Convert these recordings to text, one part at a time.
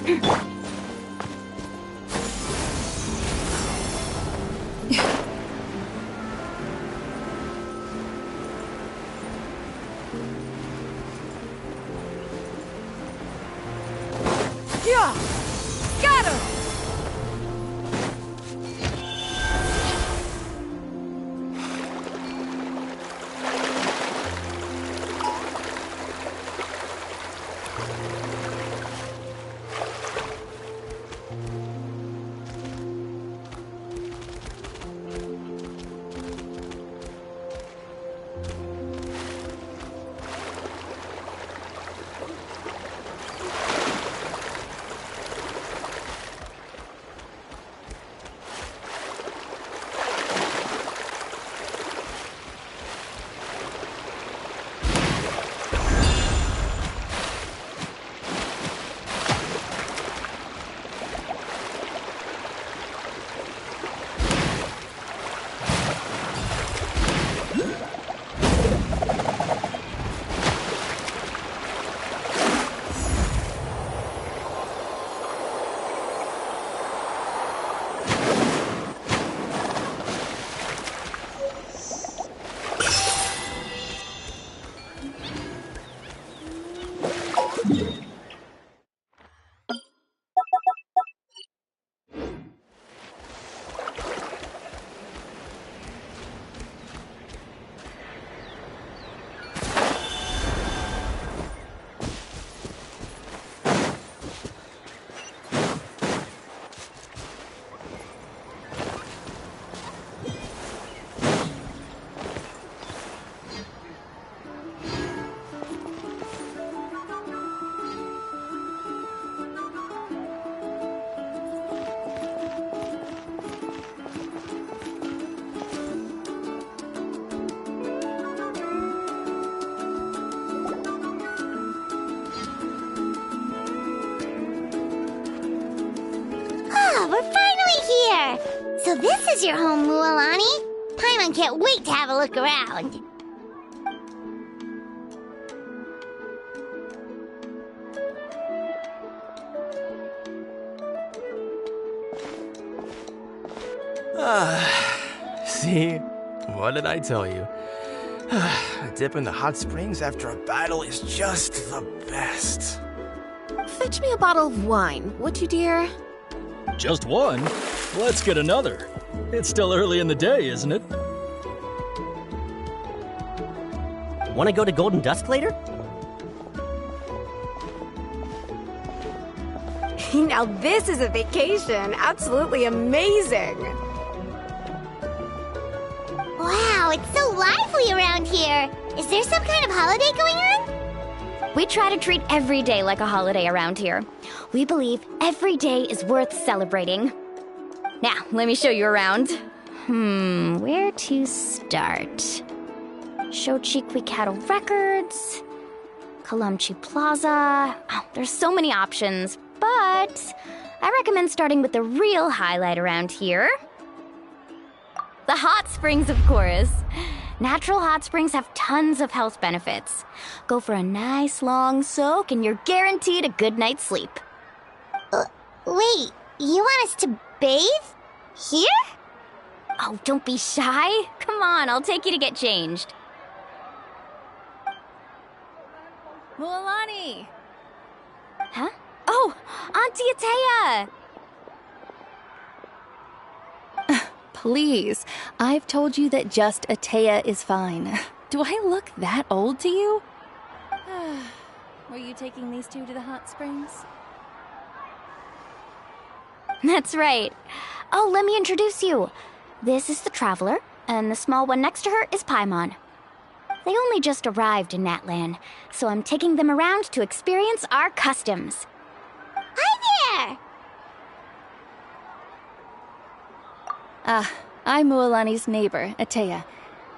Yeah! Got him! We're finally here! So this is your home, Mualani? Paimon can't wait to have a look around. See? What did I tell you? A dip in the hot springs after a battle is just the best. Fetch me a bottle of wine, would you, dear? Just one? Let's get another. It's still early in the day, isn't it? Want to go to Golden Dusk later? Now this is a vacation. Absolutely amazing. Wow, it's so lively around here. Is there some kind of holiday going on? We try to treat every day like a holiday around here. We believe every day is worth celebrating. Now, let me show you around. Where to start? Shochiqui Cattle Records, Kalamchi Plaza. Oh, there's so many options, but I recommend starting with the real highlight around here. The hot springs, of course. Natural hot springs have tons of health benefits. Go for a nice long soak and you're guaranteed a good night's sleep. Wait, you want us to bathe? Here? Oh, don't be shy. Come on, I'll take you to get changed. Mualani! Huh? Oh, Auntie Atea! Please, I've told you that just Atea is fine. Do I look that old to you? Were you taking these two to the hot springs? That's right. Oh, let me introduce you. This is the Traveler, and the small one next to her is Paimon. They only just arrived in Natlan, so I'm taking them around to experience our customs. Hi there! I'm Mualani's neighbor, Atea.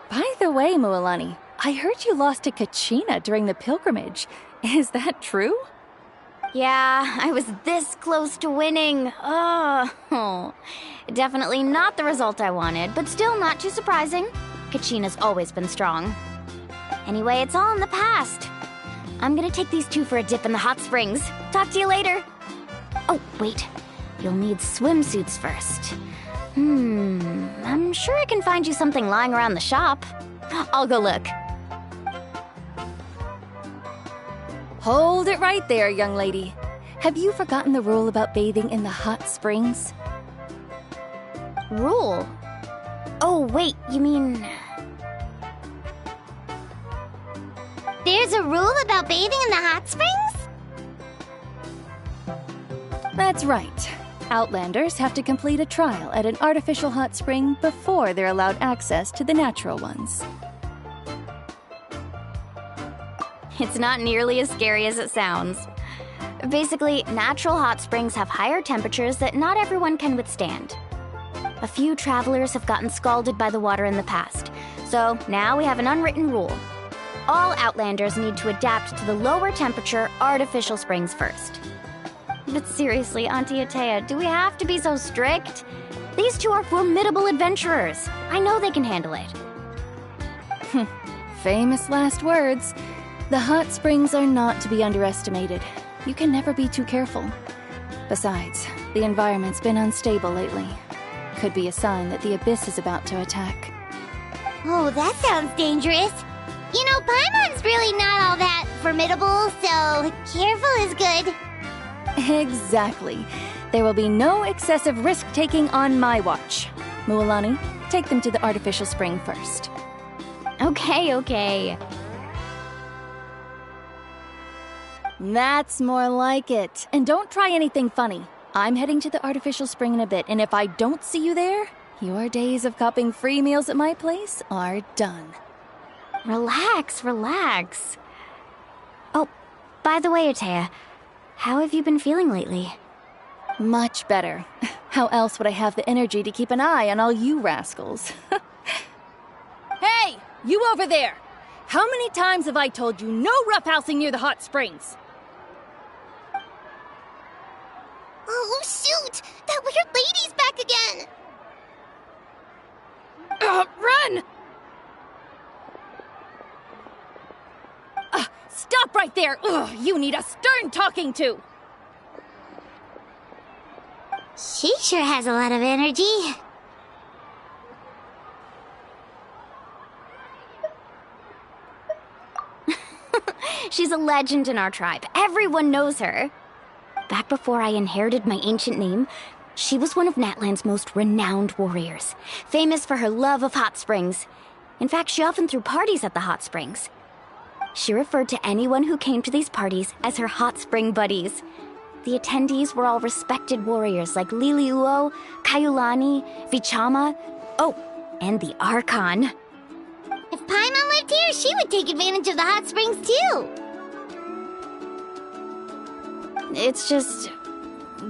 By the way, Mualani, I heard you lost to Kachina during the pilgrimage. Is that true? Yeah, I was this close to winning. Oh, definitely not the result I wanted, but still not too surprising. Kachina's always been strong. Anyway, it's all in the past. I'm gonna take these two for a dip in the hot springs. Talk to you later. Oh, wait. You'll need swimsuits first. I'm sure I can find you something lying around the shop. I'll go look. Hold it right there, young lady. Have you forgotten the rule about bathing in the hot springs? Rule? Oh, wait, you mean... There's a rule about bathing in the hot springs? That's right. Outlanders have to complete a trial at an artificial hot spring before they're allowed access to the natural ones. It's not nearly as scary as it sounds. Basically, natural hot springs have higher temperatures that not everyone can withstand. A few travelers have gotten scalded by the water in the past, so now we have an unwritten rule. All Outlanders need to adapt to the lower temperature artificial springs first. But seriously, Auntie Atea, do we have to be so strict? These two are formidable adventurers. I know they can handle it. Famous last words. The hot springs are not to be underestimated. You can never be too careful. Besides, the environment's been unstable lately. Could be a sign that the abyss is about to attack. Oh, that sounds dangerous. You know, Paimon's really not all that formidable, so careful is good. Exactly. There will be no excessive risk-taking on my watch. Mualani, take them to the artificial spring first. Okay. That's more like it. And don't try anything funny. I'm heading to the artificial spring in a bit, and if I don't see you there, your days of copping free meals at my place are done. Relax. Oh, by the way, Atea, how have you been feeling lately? Much better. How else would I have the energy to keep an eye on all you rascals? Hey, you over there! How many times have I told you no roughhousing near the hot springs? Oh, shoot! That weird lady's back again! Run! Stop right there! Ugh, you need a stern talking to! She sure has a lot of energy. She's a legend in our tribe. Everyone knows her. Back before I inherited my ancient name, she was one of Natlan's most renowned warriors, famous for her love of hot springs. In fact, she often threw parties at the hot springs. She referred to anyone who came to these parties as her hot spring buddies. The attendees were all respected warriors like Liliuo, Kaiulani, Vichama, and the Archon. If Paimon lived here, she would take advantage of the hot springs too. It's just...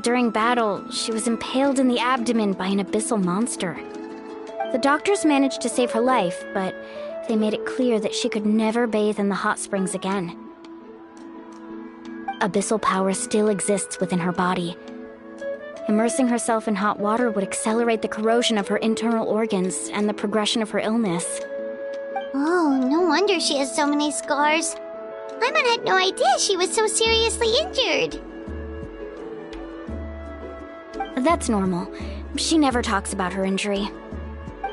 during battle, she was impaled in the abdomen by an abyssal monster. The doctors managed to save her life, but they made it clear that she could never bathe in the hot springs again. Abyssal power still exists within her body. Immersing herself in hot water would accelerate the corrosion of her internal organs and the progression of her illness. Oh, no wonder she has so many scars. Paimon had no idea she was so seriously injured. That's normal. She never talks about her injury.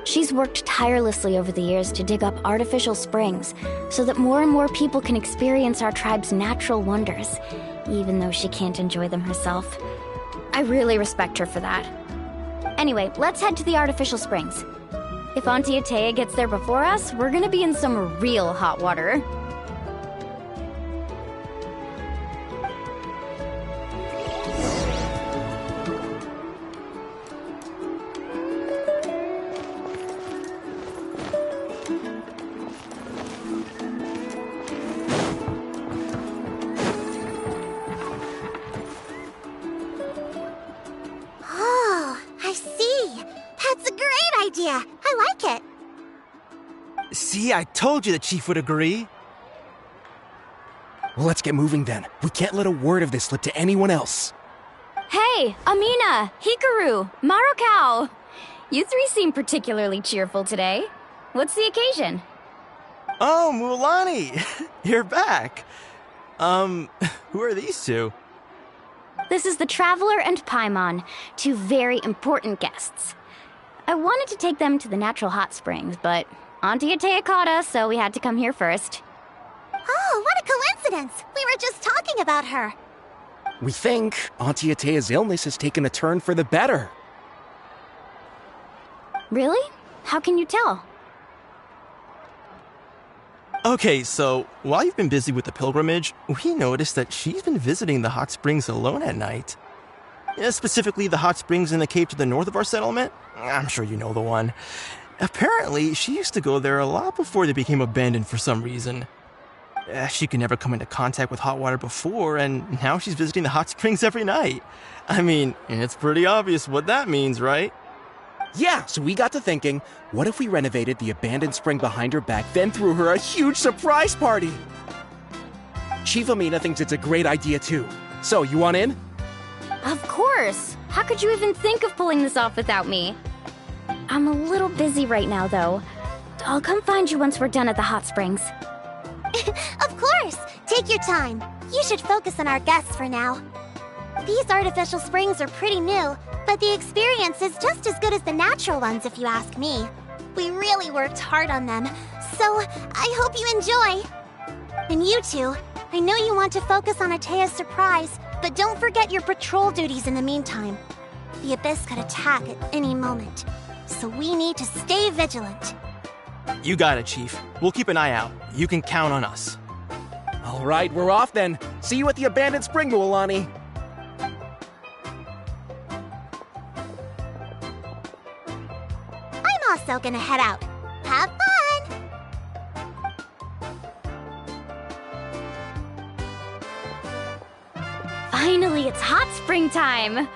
She's worked tirelessly over the years to dig up artificial springs so that more and more people can experience our tribe's natural wonders, even though she can't enjoy them herself. I really respect her for that. Anyway, let's head to the artificial springs. If Auntie Atea gets there before us, we're gonna be in some real hot water. Oh, I see. That's a great idea. I like it. See, I told you the chief would agree. Well, let's get moving then. We can't let a word of this slip to anyone else. Hey, Amina, Hikaru, Marukao. You three seem particularly cheerful today. What's the occasion? Oh, Mualani! You're back. Who are these two? This is the Traveler and Paimon, two very important guests. I wanted to take them to the natural hot springs, but Auntie Atea caught us, so we had to come here first. Oh, what a coincidence! We were just talking about her. We think Auntie Atea's illness has taken a turn for the better. Really? How can you tell? Okay, so while you've been busy with the pilgrimage, we noticed that she's been visiting the hot springs alone at night. Specifically, the hot springs in the cave to the north of our settlement. I'm sure you know the one. Apparently, she used to go there a lot before they became abandoned for some reason. She could never come into contact with hot water before, and now she's visiting the hot springs every night. I mean, it's pretty obvious what that means, right? Yeah, so we got to thinking, what if we renovated the abandoned spring behind her back, then threw her a huge surprise party? Chief Amina thinks it's a great idea too. So, you want in? Of course! How could you even think of pulling this off without me? I'm a little busy right now, though. I'll come find you once we're done at the hot springs. Of course! Take your time. You should focus on our guests for now. These artificial springs are pretty new, but the experience is just as good as the natural ones if you ask me. We really worked hard on them, so I hope you enjoy. And you two, I know you want to focus on Atea's surprise, but don't forget your patrol duties in the meantime. The Abyss could attack at any moment, so we need to stay vigilant. You got it, Chief. We'll keep an eye out. You can count on us. All right, we're off then. See you at the abandoned spring, Mualani. I'm also gonna head out. Have fun! Finally, it's hot spring time!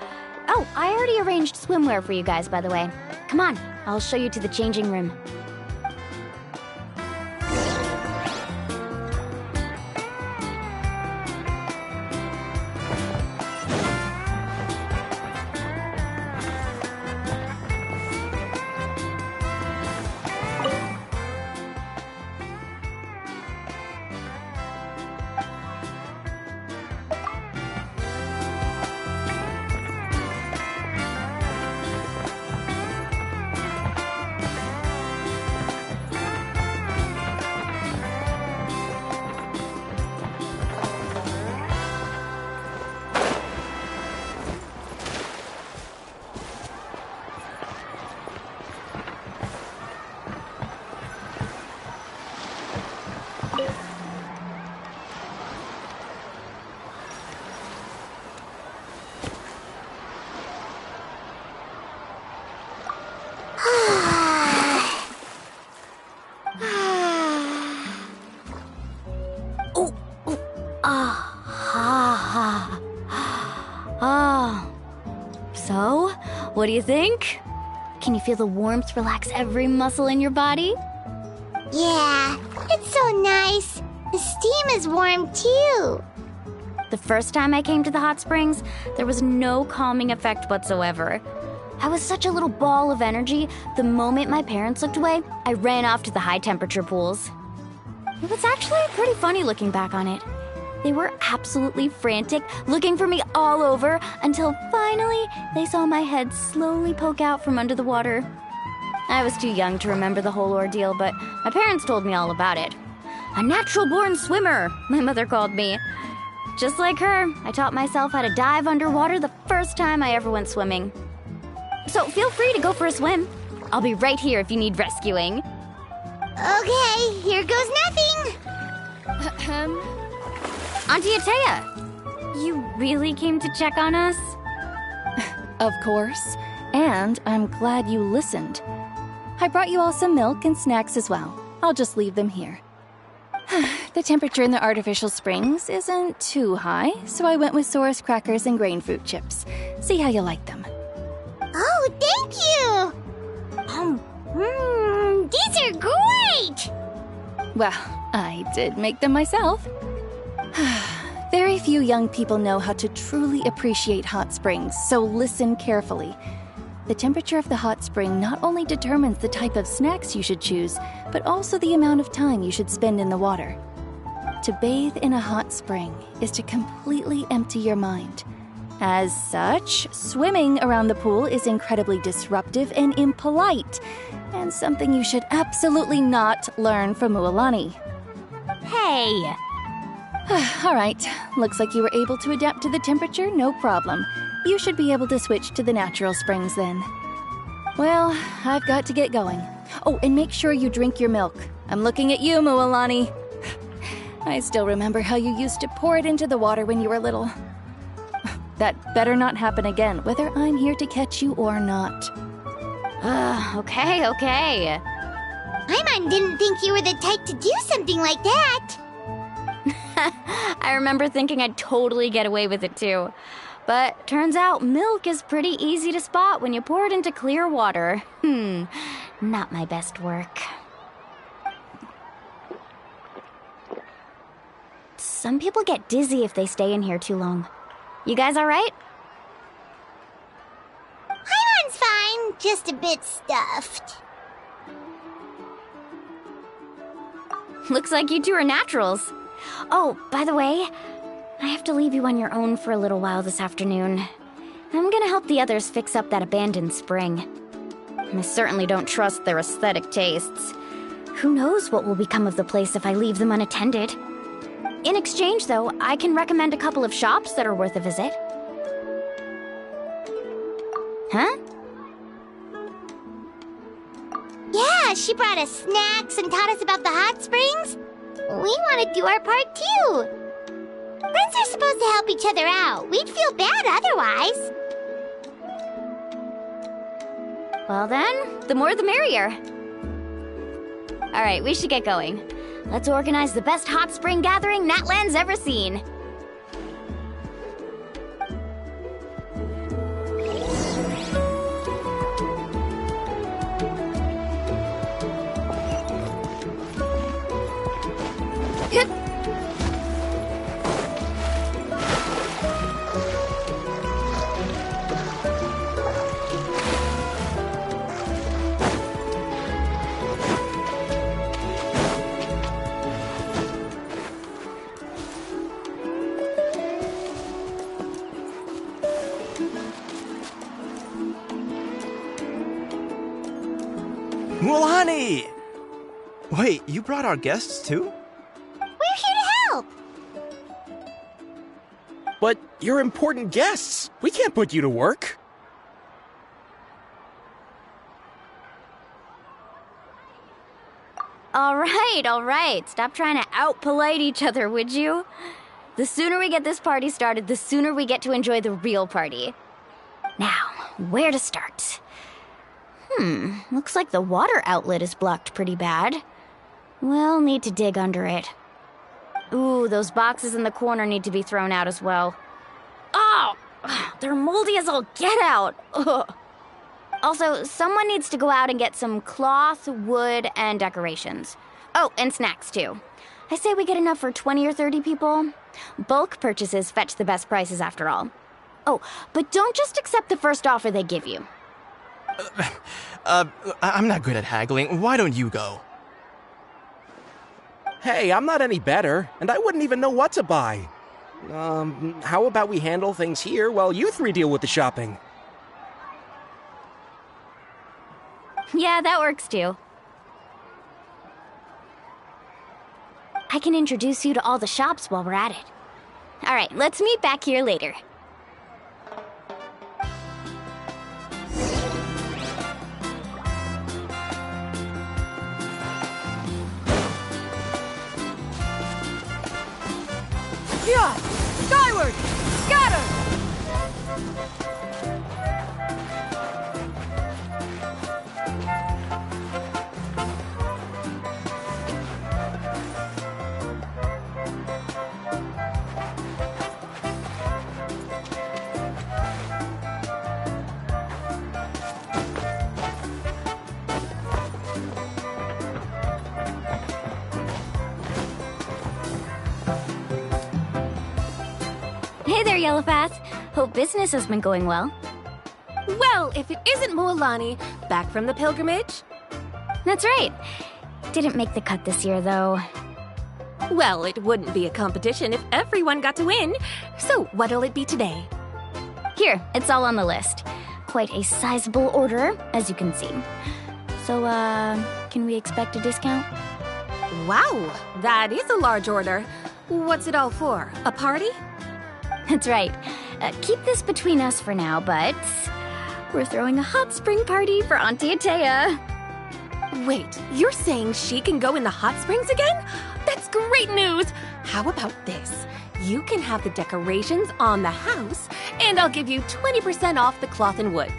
Oh, I already arranged swimwear for you guys, by the way. Come on, I'll show you to the changing room. So, what do you think? Can you feel the warmth relax every muscle in your body? Yeah, it's so nice. The steam is warm too. The first time I came to the hot springs, there was no calming effect whatsoever. I was such a little ball of energy, the moment my parents looked away, I ran off to the high-temperature pools. It was actually pretty funny looking back on it. They were absolutely frantic, looking for me all over, until finally they saw my head slowly poke out from under the water. I was too young to remember the whole ordeal, but my parents told me all about it. A natural-born swimmer, my mother called me. Just like her, I taught myself how to dive underwater the first time I ever went swimming. So feel free to go for a swim. I'll be right here if you need rescuing. Okay, here goes nothing. Auntie Atea, you really came to check on us? Of course. And I'm glad you listened. I brought you all some milk and snacks as well. I'll just leave them here. The temperature in the artificial springs isn't too high, so I went with Saurus crackers and grain fruit chips. See how you like them. Oh, thank you! These are great! Well, I did make them myself. Very few young people know how to truly appreciate hot springs, so listen carefully. The temperature of the hot spring not only determines the type of snacks you should choose, but also the amount of time you should spend in the water. To bathe in a hot spring is to completely empty your mind, As such, swimming around the pool is incredibly disruptive and impolite, and something you should absolutely not learn from Mualani. Hey! All right, looks like you were able to adapt to the temperature, no problem. You should be able to switch to the natural springs then. Well, I've got to get going. Oh, and make sure you drink your milk. I'm looking at you, Mualani. I still remember how you used to pour it into the water when you were little. That better not happen again, whether I'm here to catch you or not. Okay. Paimon didn't think you were the type to do something like that. I remember thinking I'd totally get away with it too. But turns out milk is pretty easy to spot when you pour it into clear water. Not my best work. Some people get dizzy if they stay in here too long. You guys all right? Paimon's fine, just a bit stuffed. Looks like you two are naturals. Oh, by the way, I have to leave you on your own for a little while this afternoon. I'm gonna help the others fix up that abandoned spring. I certainly don't trust their aesthetic tastes. Who knows what will become of the place if I leave them unattended? In exchange, though, I can recommend a couple of shops that are worth a visit. Huh? Yeah, she brought us snacks and taught us about the hot springs. We want to do our part too. Friends are supposed to help each other out. We'd feel bad otherwise. Well then, the more the merrier. All right, we should get going. Let's organize the best hot spring gathering Natlan's ever seen. Mualani! Wait, you brought our guests too? We're here to help. But you're important guests. We can't put you to work. All right. Stop trying to out-polite each other, would you? The sooner we get this party started, the sooner we get to enjoy the real party. Now, where to start? Looks like the water outlet is blocked pretty bad. We'll need to dig under it. Ooh, those boxes in the corner need to be thrown out as well. Oh! They're moldy as all get out! Ugh. Also, someone needs to go out and get some cloth, wood, and decorations. Oh, and snacks too. I say we get enough for 20 or 30 people. Bulk purchases fetch the best prices after all. Oh, but don't just accept the first offer they give you. I'm not good at haggling. Why don't you go? Hey, I'm not any better, and I wouldn't even know what to buy. How about we handle things here while you three deal with the shopping? Yeah, that works too. I can introduce you to all the shops while we're at it. All right, let's meet back here later. Yeah! Skyward! Scatter! Hey there, Yellowpath. Hope business has been going well. Well, if it isn't Mualani, back from the pilgrimage? That's right. Didn't make the cut this year, though. Well, it wouldn't be a competition if everyone got to win. So, what'll it be today? Here, it's all on the list. Quite a sizable order, as you can see. So, can we expect a discount? Wow, that is a large order. What's it all for? A party? That's right. Keep this between us for now, but we're throwing a hot spring party for Auntie Atea. Wait, you're saying she can go in the hot springs again? That's great news! How about this? You can have the decorations on the house, and I'll give you 20% off the cloth and wood.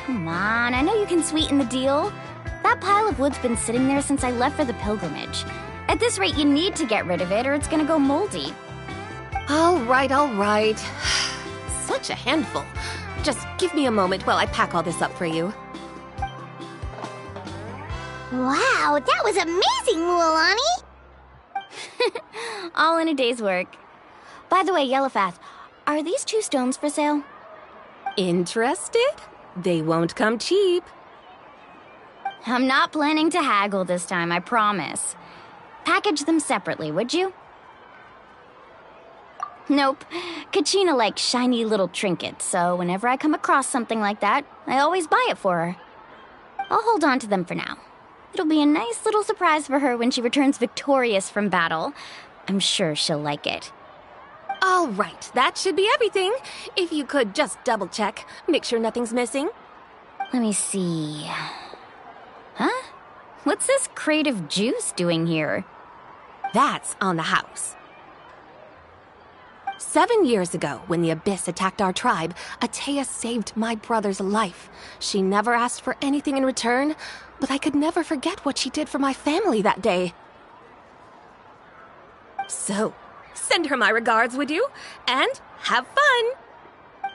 Come on, I know you can sweeten the deal. That pile of wood's been sitting there since I left for the pilgrimage. At this rate, you need to get rid of it or it's gonna go moldy. All right. Such a handful. Just give me a moment while I pack all this up for you. Wow, that was amazing, Mualani! All in a day's work. By the way, Yellowfath, are these 2 stones for sale? Interested? They won't come cheap. I'm not planning to haggle this time, I promise. Package them separately, would you? Nope. Kachina likes shiny little trinkets, so whenever I come across something like that, I always buy it for her. I'll hold on to them for now. It'll be a nice little surprise for her when she returns victorious from battle. I'm sure she'll like it. All right, that should be everything. If you could just double check, make sure nothing's missing. Let me see. Huh? What's this crate of juice doing here? That's on the house. 7 years ago, when the Abyss attacked our tribe, Atea saved my brother's life. She never asked for anything in return, but I could never forget what she did for my family that day. So, send her my regards, would you? And have fun!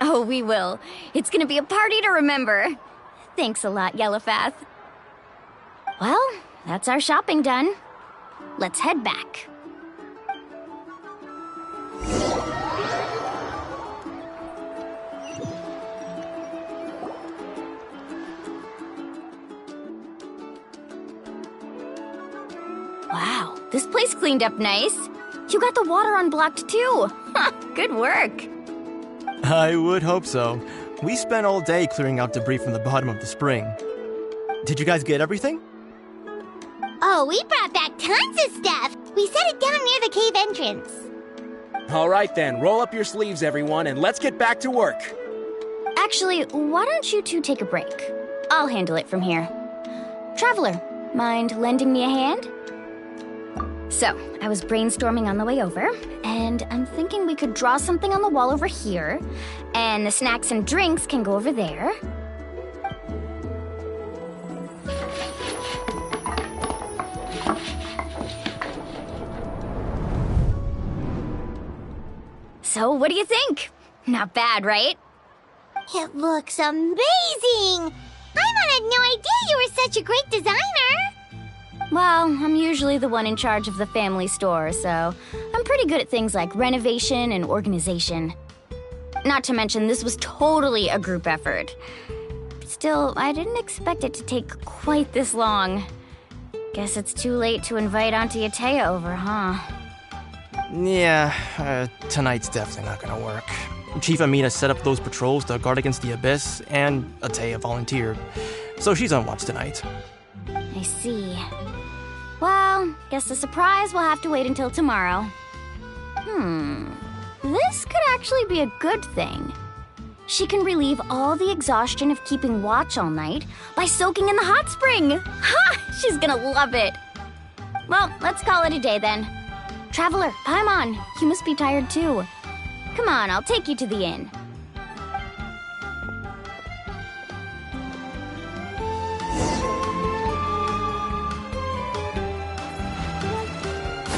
Oh, we will. It's gonna be a party to remember. Thanks a lot, Yellowfath. Well, that's our shopping done. Let's head back. Wow, this place cleaned up nice. You got the water unblocked too. Good work. I would hope so. We spent all day clearing out debris from the bottom of the spring. Did you guys get everything? Oh, we brought back tons of stuff! We set it down near the cave entrance. All right then, roll up your sleeves, everyone, and let's get back to work. Actually, why don't you two take a break? I'll handle it from here. Traveler, mind lending me a hand? So, I was brainstorming on the way over, and I'm thinking we could draw something on the wall over here, and the snacks and drinks can go over there. So, what do you think? Not bad, right? It looks amazing! Paimon had no idea you were such a great designer! Well, I'm usually the one in charge of the family store, so I'm pretty good at things like renovation and organization. Not to mention, this was totally a group effort. Still, I didn't expect it to take quite this long. Guess it's too late to invite Auntie Atea over, huh? Yeah, tonight's definitely not gonna work. Chief Amina set up those patrols to guard against the Abyss, and Atea volunteered. So she's on watch tonight. I see. Well, guess the surprise will have to wait until tomorrow. This could actually be a good thing. She can relieve all the exhaustion of keeping watch all night by soaking in the hot spring. Ha! She's gonna love it. Well, let's call it a day then. Traveler, Paimon, you must be tired too. Come on, I'll take you to the inn.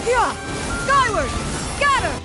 Yeah! Skyward! Scatter!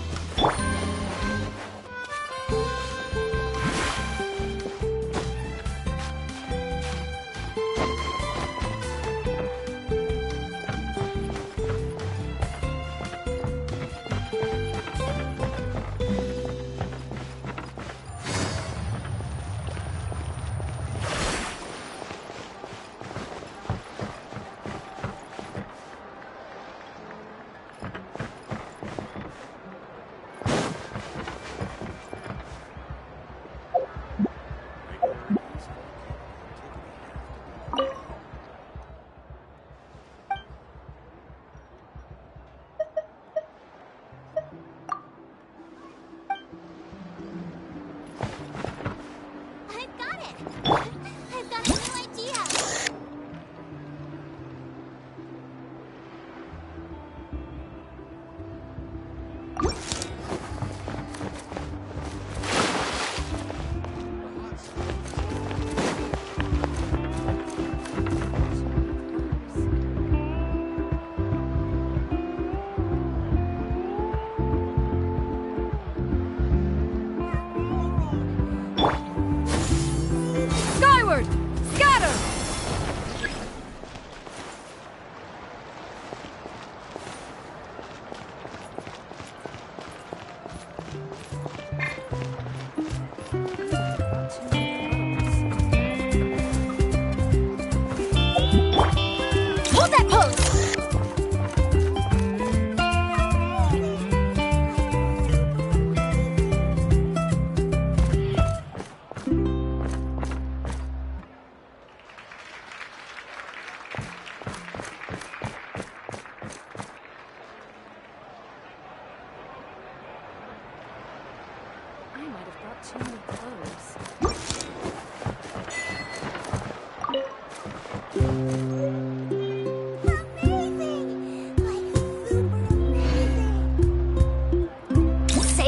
Say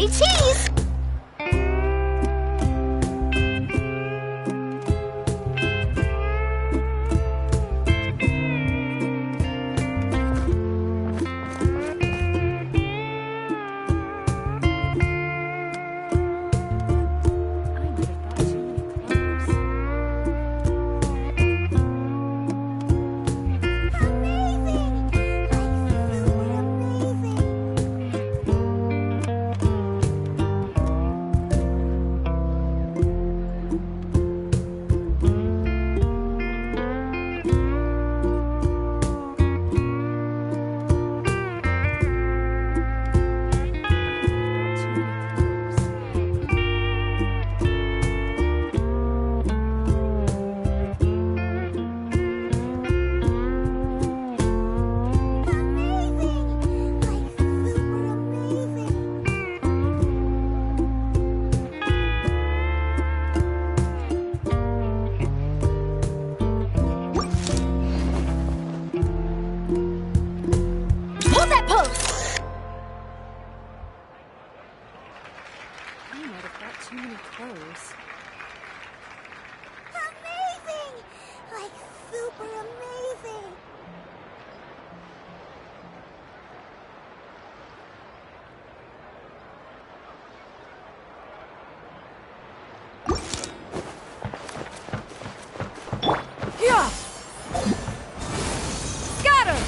cheese! Amazing! Like super amazing! Yeah! Scatter!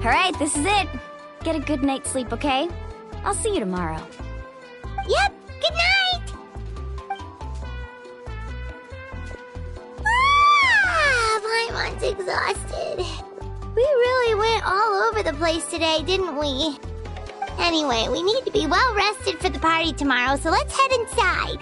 All right, this is it. Get a good night's sleep, okay? I'll see you tomorrow. Yep, good night! Ah, Paimon's exhausted. We really went all over the place today, didn't we? Anyway, we need to be well rested for the party tomorrow, so let's head inside.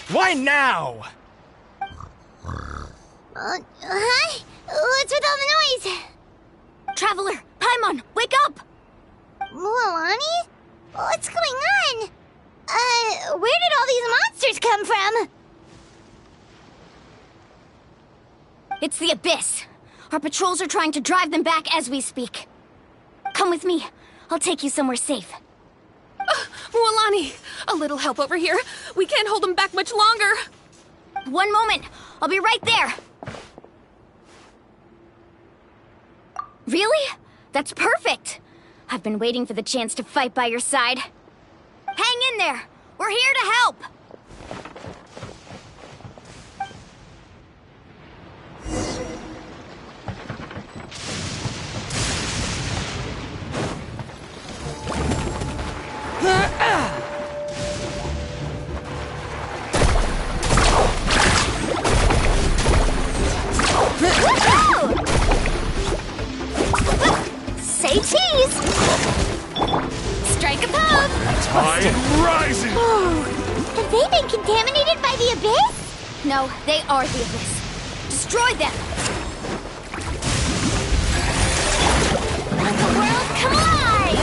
Why now? Huh? What's with all the noise? Traveler, Paimon, wake up! Mualani? What's going on? Where did all these monsters come from? It's the Abyss. Our patrols are trying to drive them back as we speak. Come with me. I'll take you somewhere safe. Mualani, a little help over here. We can't hold them back much longer. One moment. I'll be right there. Really? That's perfect. I've been waiting for the chance to fight by your side. Hang in there. We're here to help. busted. Rising! Have they been contaminated by the abyss? No, they are the abyss. Destroy them! Let the world come alive!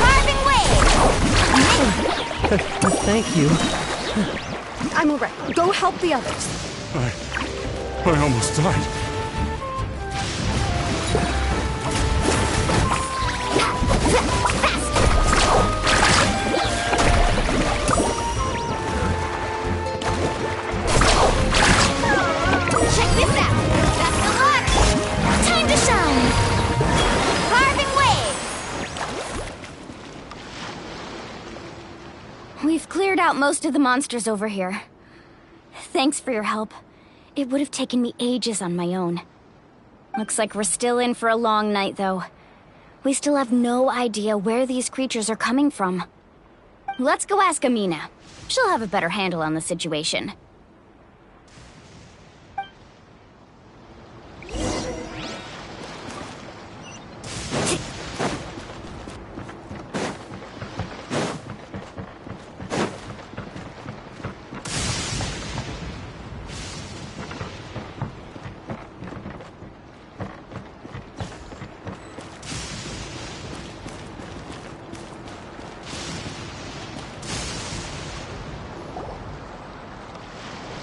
Carving wave! Thank you. I'm alright. Go help the others. I almost died. Check this out! Best of luck! Time to shine! Carving wave! We've cleared out most of the monsters over here. Thanks for your help. It would have taken me ages on my own. Looks like we're still in for a long night, though. We still have no idea where these creatures are coming from. Let's go ask Amina. She'll have a better handle on the situation.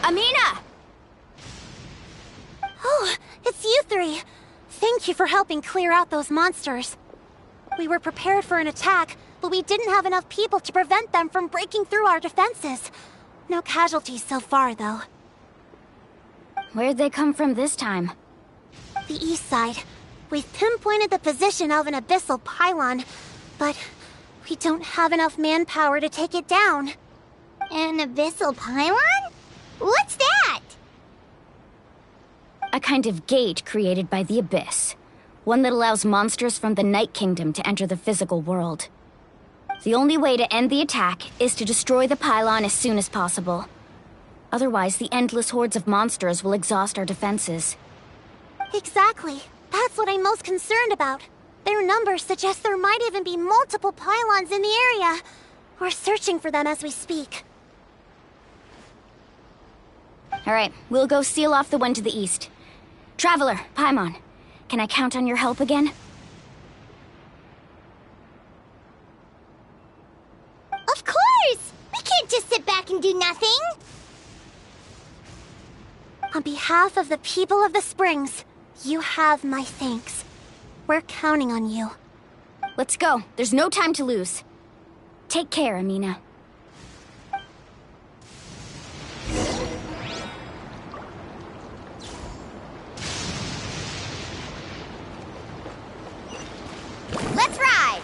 Amina! Oh, it's you three. Thank you for helping clear out those monsters. We were prepared for an attack, but we didn't have enough people to prevent them from breaking through our defenses. No casualties so far, though. Where'd they come from this time? The east side. We've pinpointed the position of an abyssal pylon, but we don't have enough manpower to take it down. An abyssal pylon? What's that? A kind of gate created by the Abyss. One that allows monsters from the Night Kingdom to enter the physical world. The only way to end the attack is to destroy the pylon as soon as possible. Otherwise, the endless hordes of monsters will exhaust our defenses. Exactly. That's what I'm most concerned about. Their numbers suggest there might even be multiple pylons in the area. We're searching for them as we speak. Alright, we'll go seal off the one to the east. Traveler, Paimon, can I count on your help again? Of course! We can't just sit back and do nothing! On behalf of the people of the Springs, you have my thanks. We're counting on you. Let's go. There's no time to lose. Take care, Amina. Let's ride!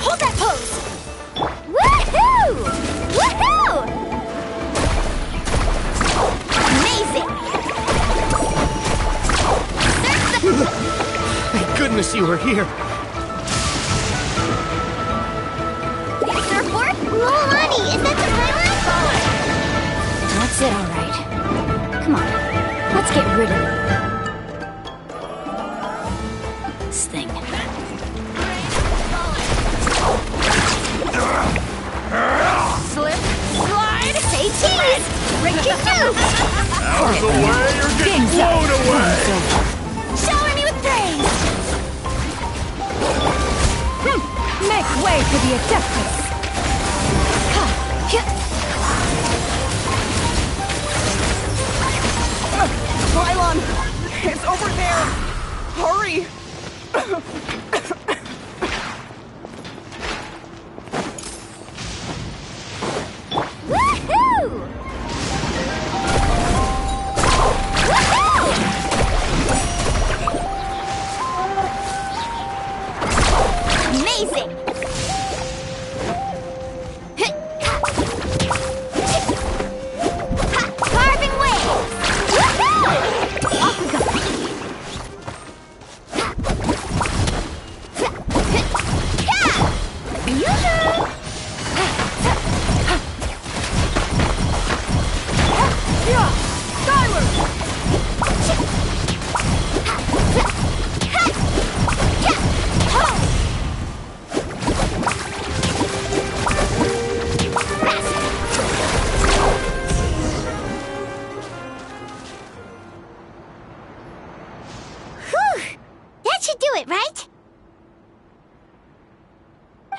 Hold that pose! Woohoo! Woohoo! Amazing! Thank goodness you were here. Surfboard? Lolani, is that the pylon? That's it, all right. Come on, let's get rid of this thing. Slip, slide, say cheese! Breaking news! Out of the way, you're getting blown away! Shower me with praise! Make way for the Adeptus! Pylon! It's over there! Hurry! Woohoo! Woohoo! Amazing! Carving waves!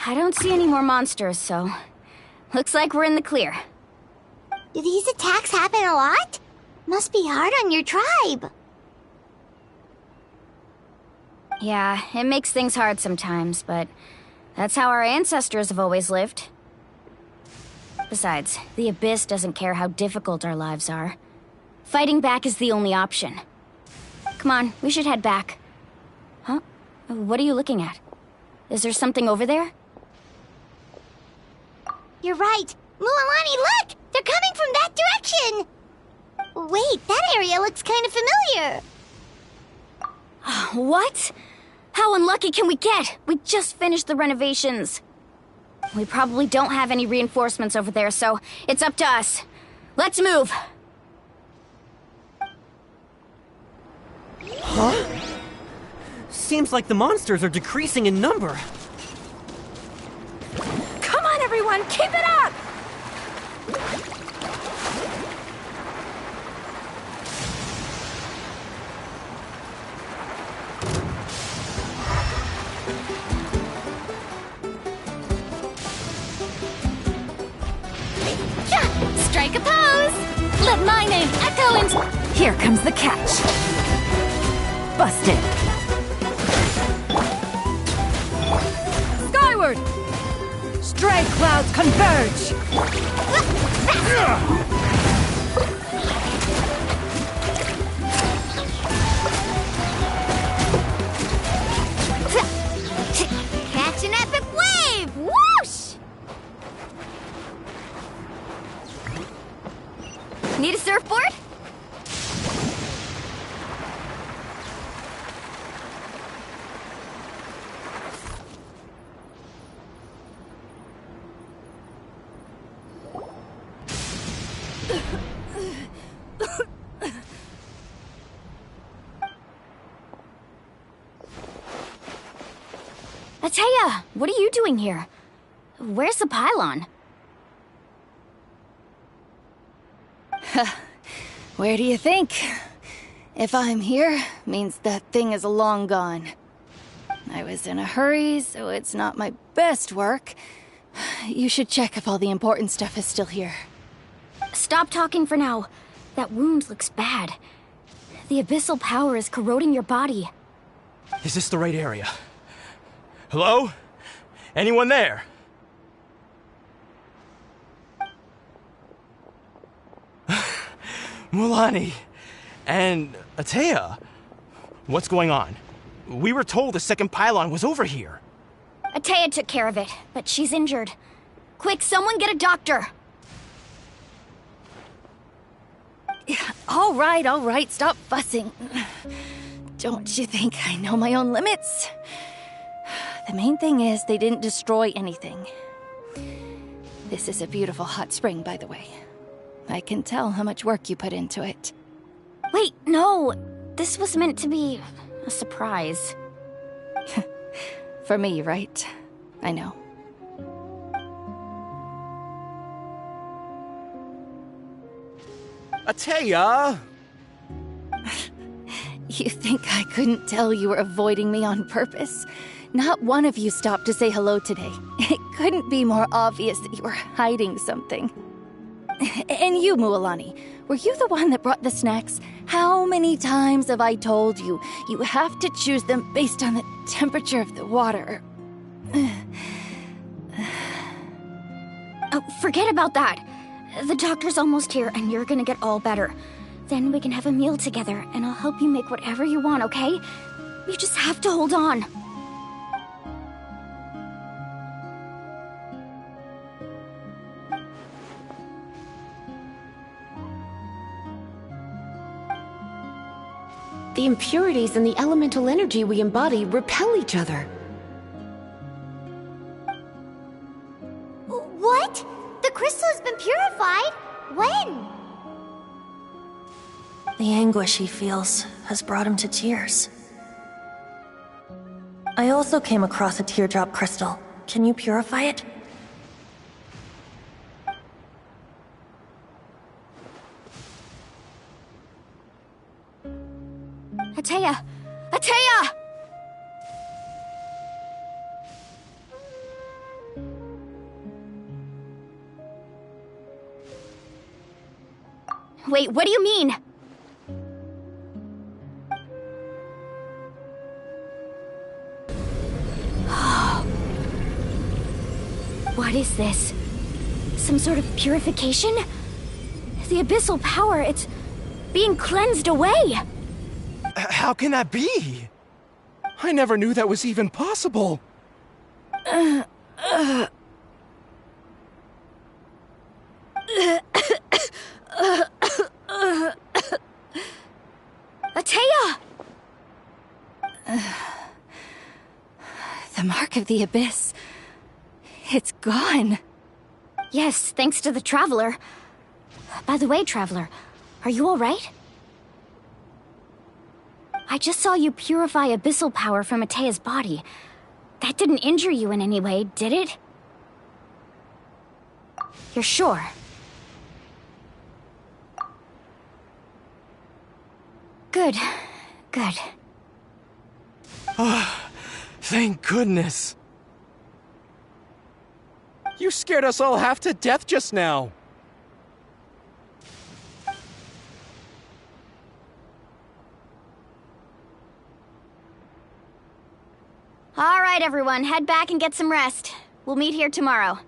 I don't see any more monsters, so looks like we're in the clear. Do these attacks happen a lot? Must be hard on your tribe. Yeah, it makes things hard sometimes, but that's how our ancestors have always lived. Besides, the Abyss doesn't care how difficult our lives are. Fighting back is the only option. Come on, we should head back. Huh? What are you looking at? Is there something over there? You're right. Mualani, look! They're coming from that direction! Wait, that area looks kind of familiar. What? How unlucky can we get? We just finished the renovations. We probably don't have any reinforcements over there, so it's up to us. Let's move! Huh? Seems like the monsters are decreasing in number. Come on, everyone, keep it up! Strike a pose! Let my name echo into... Here comes the catch. Busted. Skyward! Stray clouds converge! Catch an epic wave! Whoosh! Need a surfboard? Ataya, what are you doing here? Where's the pylon? Where do you think? If I'm here, means that thing is long gone. I was in a hurry, so it's not my best work. You should check if all the important stuff is still here. Stop talking for now. That wound looks bad. The abyssal power is corroding your body. Is this the right area? Hello? Anyone there? Mulani and Ataya. What's going on? We were told the second pylon was over here. Ataya took care of it, but she's injured. Quick, someone get a doctor! All right, stop fussing. Don't you think I know my own limits? The main thing is they didn't destroy anything. This is a beautiful hot spring, by the way. I can tell how much work you put into it. Wait, no! This was meant to be a surprise. For me, right? I know. Ataya! You think I couldn't tell you were avoiding me on purpose? Not one of you stopped to say hello today. It couldn't be more obvious that you were hiding something. And you, Mualani, were you the one that brought the snacks? How many times have I told you, you have to choose them based on the temperature of the water? Oh, forget about that. The doctor's almost here, and you're gonna get all better. Then we can have a meal together, and I'll help you make whatever you want, okay? You just have to hold on. The impurities and the elemental energy we embody repel each other. What? The crystal has been purified? When? The anguish he feels has brought him to tears. I also came across a teardrop crystal. Can you purify it? Ataya! Ataya! Wait, what do you mean? What is this? Some sort of purification? The abyssal power, it's being cleansed away! How can that be? I never knew that was even possible. Atea! The mark of the abyss. It's gone. Yes, thanks to the Traveler. By the way, Traveler, are you alright? I just saw you purify abyssal power from Atea's body. That didn't injure you in any way, did it? You're sure? Good. Good. Thank goodness. You scared us all half to death just now. All right, everyone, head back and get some rest. We'll meet here tomorrow.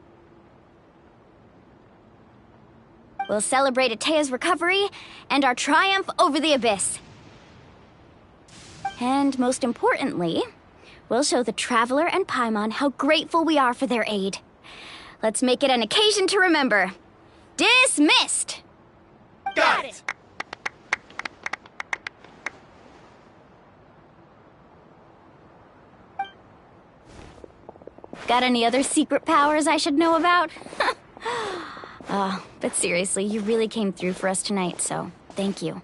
We'll celebrate Atea's recovery and our triumph over the abyss. And most importantly, we'll show the Traveler and Paimon how grateful we are for their aid. Let's make it an occasion to remember. Dismissed! Got it! Got any other secret powers I should know about? But seriously, you really came through for us tonight, so thank you.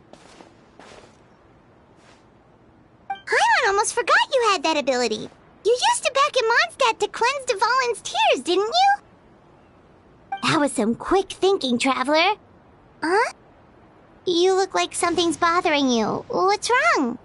Paimon almost forgot you had that ability. You used it back in Mondstadt to cleanse Dvalin's tears, didn't you? That was some quick thinking, Traveler. Huh? You look like something's bothering you. What's wrong?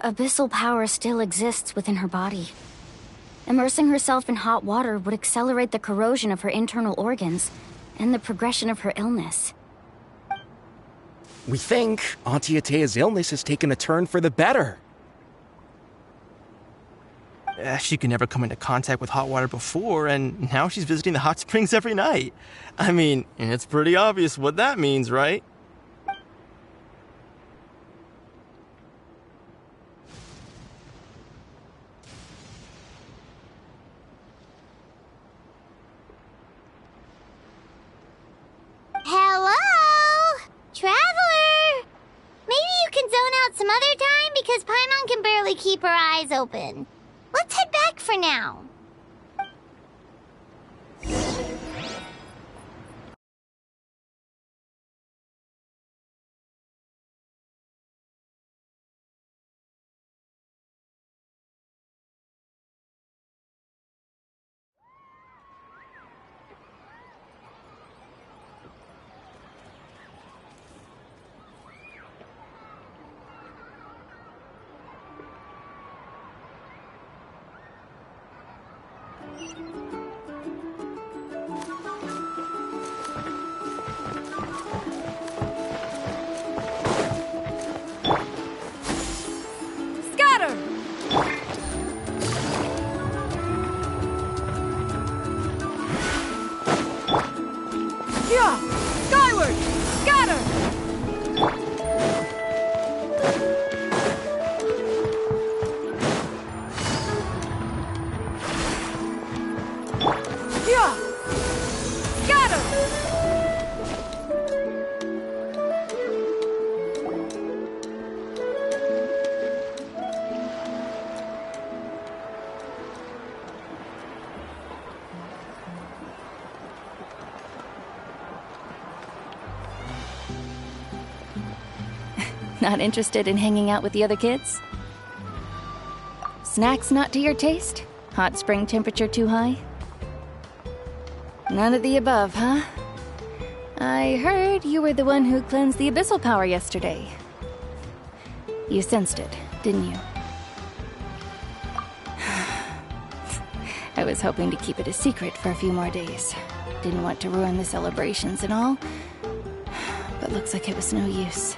Abyssal power still exists within her body. Immersing herself in hot water would accelerate the corrosion of her internal organs and the progression of her illness. We think Auntie Atea's illness has taken a turn for the better. She could never come into contact with hot water before, and now she's visiting the hot springs every night. I mean, it's pretty obvious what that means, right? Hello? Traveler? Maybe you can zone out some other time because Paimon can barely keep her eyes open. Let's head back for now. Not interested in hanging out with the other kids? Snacks not to your taste? Hot spring temperature too high? None of the above, huh? I heard you were the one who cleansed the abyssal power yesterday. You sensed it, didn't you? I was hoping to keep it a secret for a few more days. Didn't want to ruin the celebrations and all. But looks like it was no use.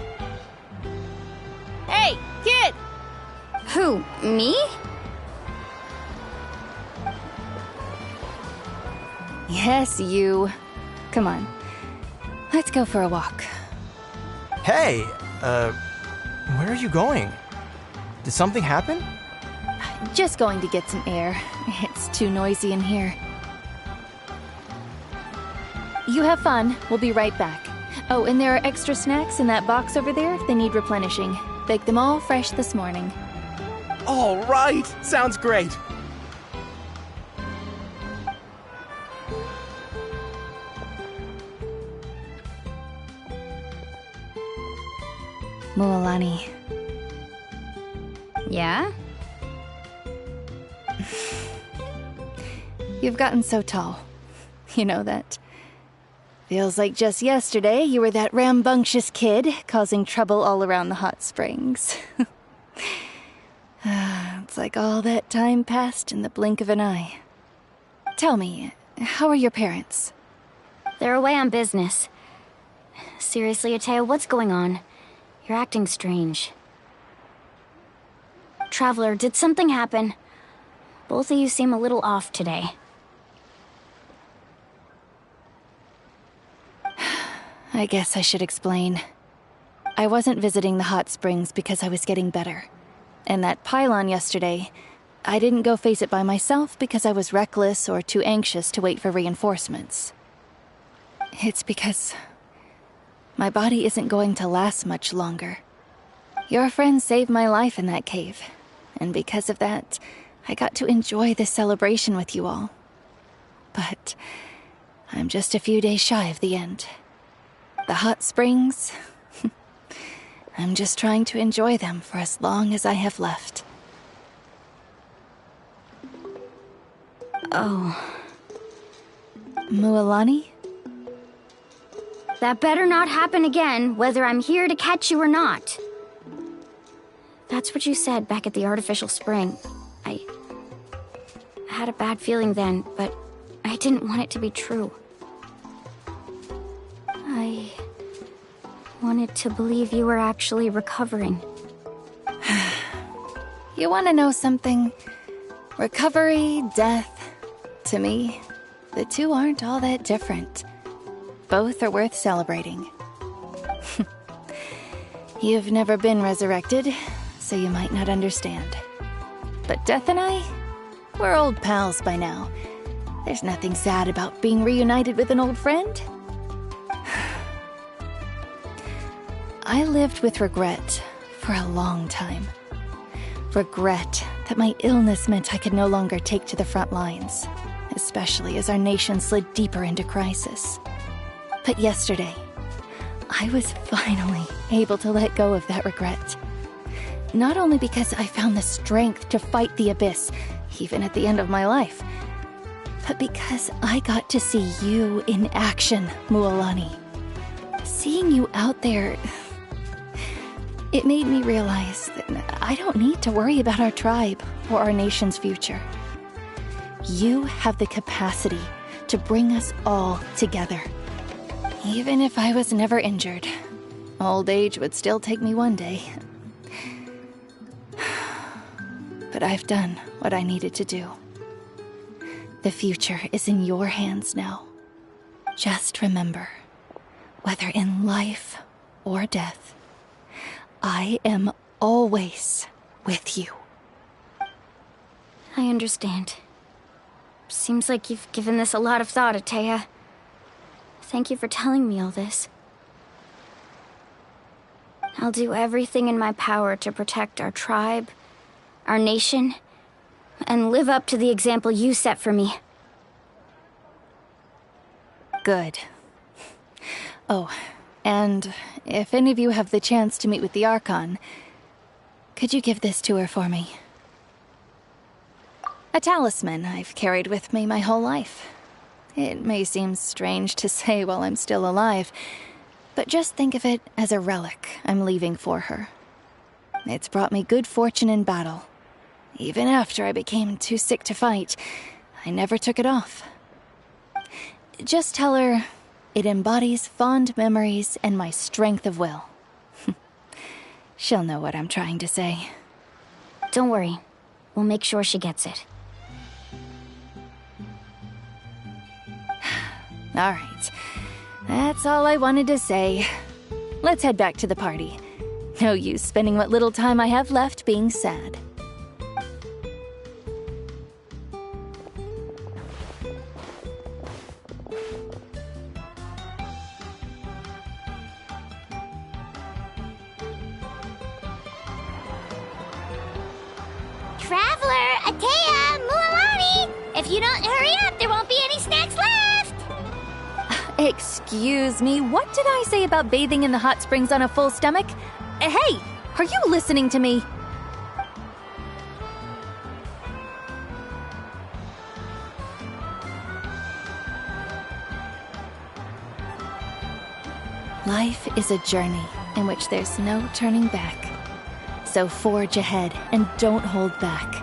Hey, kid! Who, me? Yes, you. Come on. Let's go for a walk. Hey, where are you going? Did something happen? Just going to get some air. It's too noisy in here. You have fun. We'll be right back. Oh, and there are extra snacks in that box over there if they need replenishing. Baked them all fresh this morning. All right! Sounds great! Mualani. Yeah? You've gotten so tall. You know that. Feels like just yesterday you were that rambunctious kid causing trouble all around the hot springs. It's like all that time passed in the blink of an eye. Tell me, how are your parents? They're away on business. Seriously, Atea, what's going on? You're acting strange. Traveler, did something happen? Both of you seem a little off today. I guess I should explain. I wasn't visiting the hot springs because I was getting better. And that pylon yesterday, I didn't go face it by myself because I was reckless or too anxious to wait for reinforcements. It's because my body isn't going to last much longer. Your friend saved my life in that cave, and because of that, I got to enjoy this celebration with you all. But I'm just a few days shy of the end. The hot springs, I'm just trying to enjoy them for as long as I have left. Oh. Mualani? That better not happen again, whether I'm here to catch you or not. That's what you said back at the artificial spring. I had a bad feeling then, but I didn't want it to be true. I wanted to believe you were actually recovering. You want to know something? Recovery, death, to me, the two aren't all that different. Both are worth celebrating. You've never been resurrected, so you might not understand. But Death and I, we're old pals by now. There's nothing sad about being reunited with an old friend. I lived with regret for a long time. Regret that my illness meant I could no longer take to the front lines, especially as our nation slid deeper into crisis. But yesterday, I was finally able to let go of that regret. Not only because I found the strength to fight the abyss, even at the end of my life, but because I got to see you in action, Mualani. Seeing you out there, it made me realize that I don't need to worry about our tribe or our nation's future. You have the capacity to bring us all together. Even if I was never injured, old age would still take me one day. But I've done what I needed to do. The future is in your hands now. Just remember, whether in life or death, I am always with you. I understand. Seems like you've given this a lot of thought, Atea. Thank you for telling me all this. I'll do everything in my power to protect our tribe, our nation, and live up to the example you set for me. Good. Oh, and if any of you have the chance to meet with the Archon, could you give this to her for me? A talisman I've carried with me my whole life. It may seem strange to say while I'm still alive, but just think of it as a relic I'm leaving for her. It's brought me good fortune in battle. Even after I became too sick to fight, I never took it off. Just tell her it embodies fond memories and my strength of will. She'll know what I'm trying to say. Don't worry. We'll make sure she gets it. All right. That's all I wanted to say. Let's head back to the party. No use spending what little time I have left being sad. Traveler, Atea, Mualani! If you don't hurry up, there won't be any snacks left! Excuse me, what did I say about bathing in the hot springs on a full stomach? Hey, are you listening to me? Life is a journey in which there's no turning back. So forge ahead and don't hold back.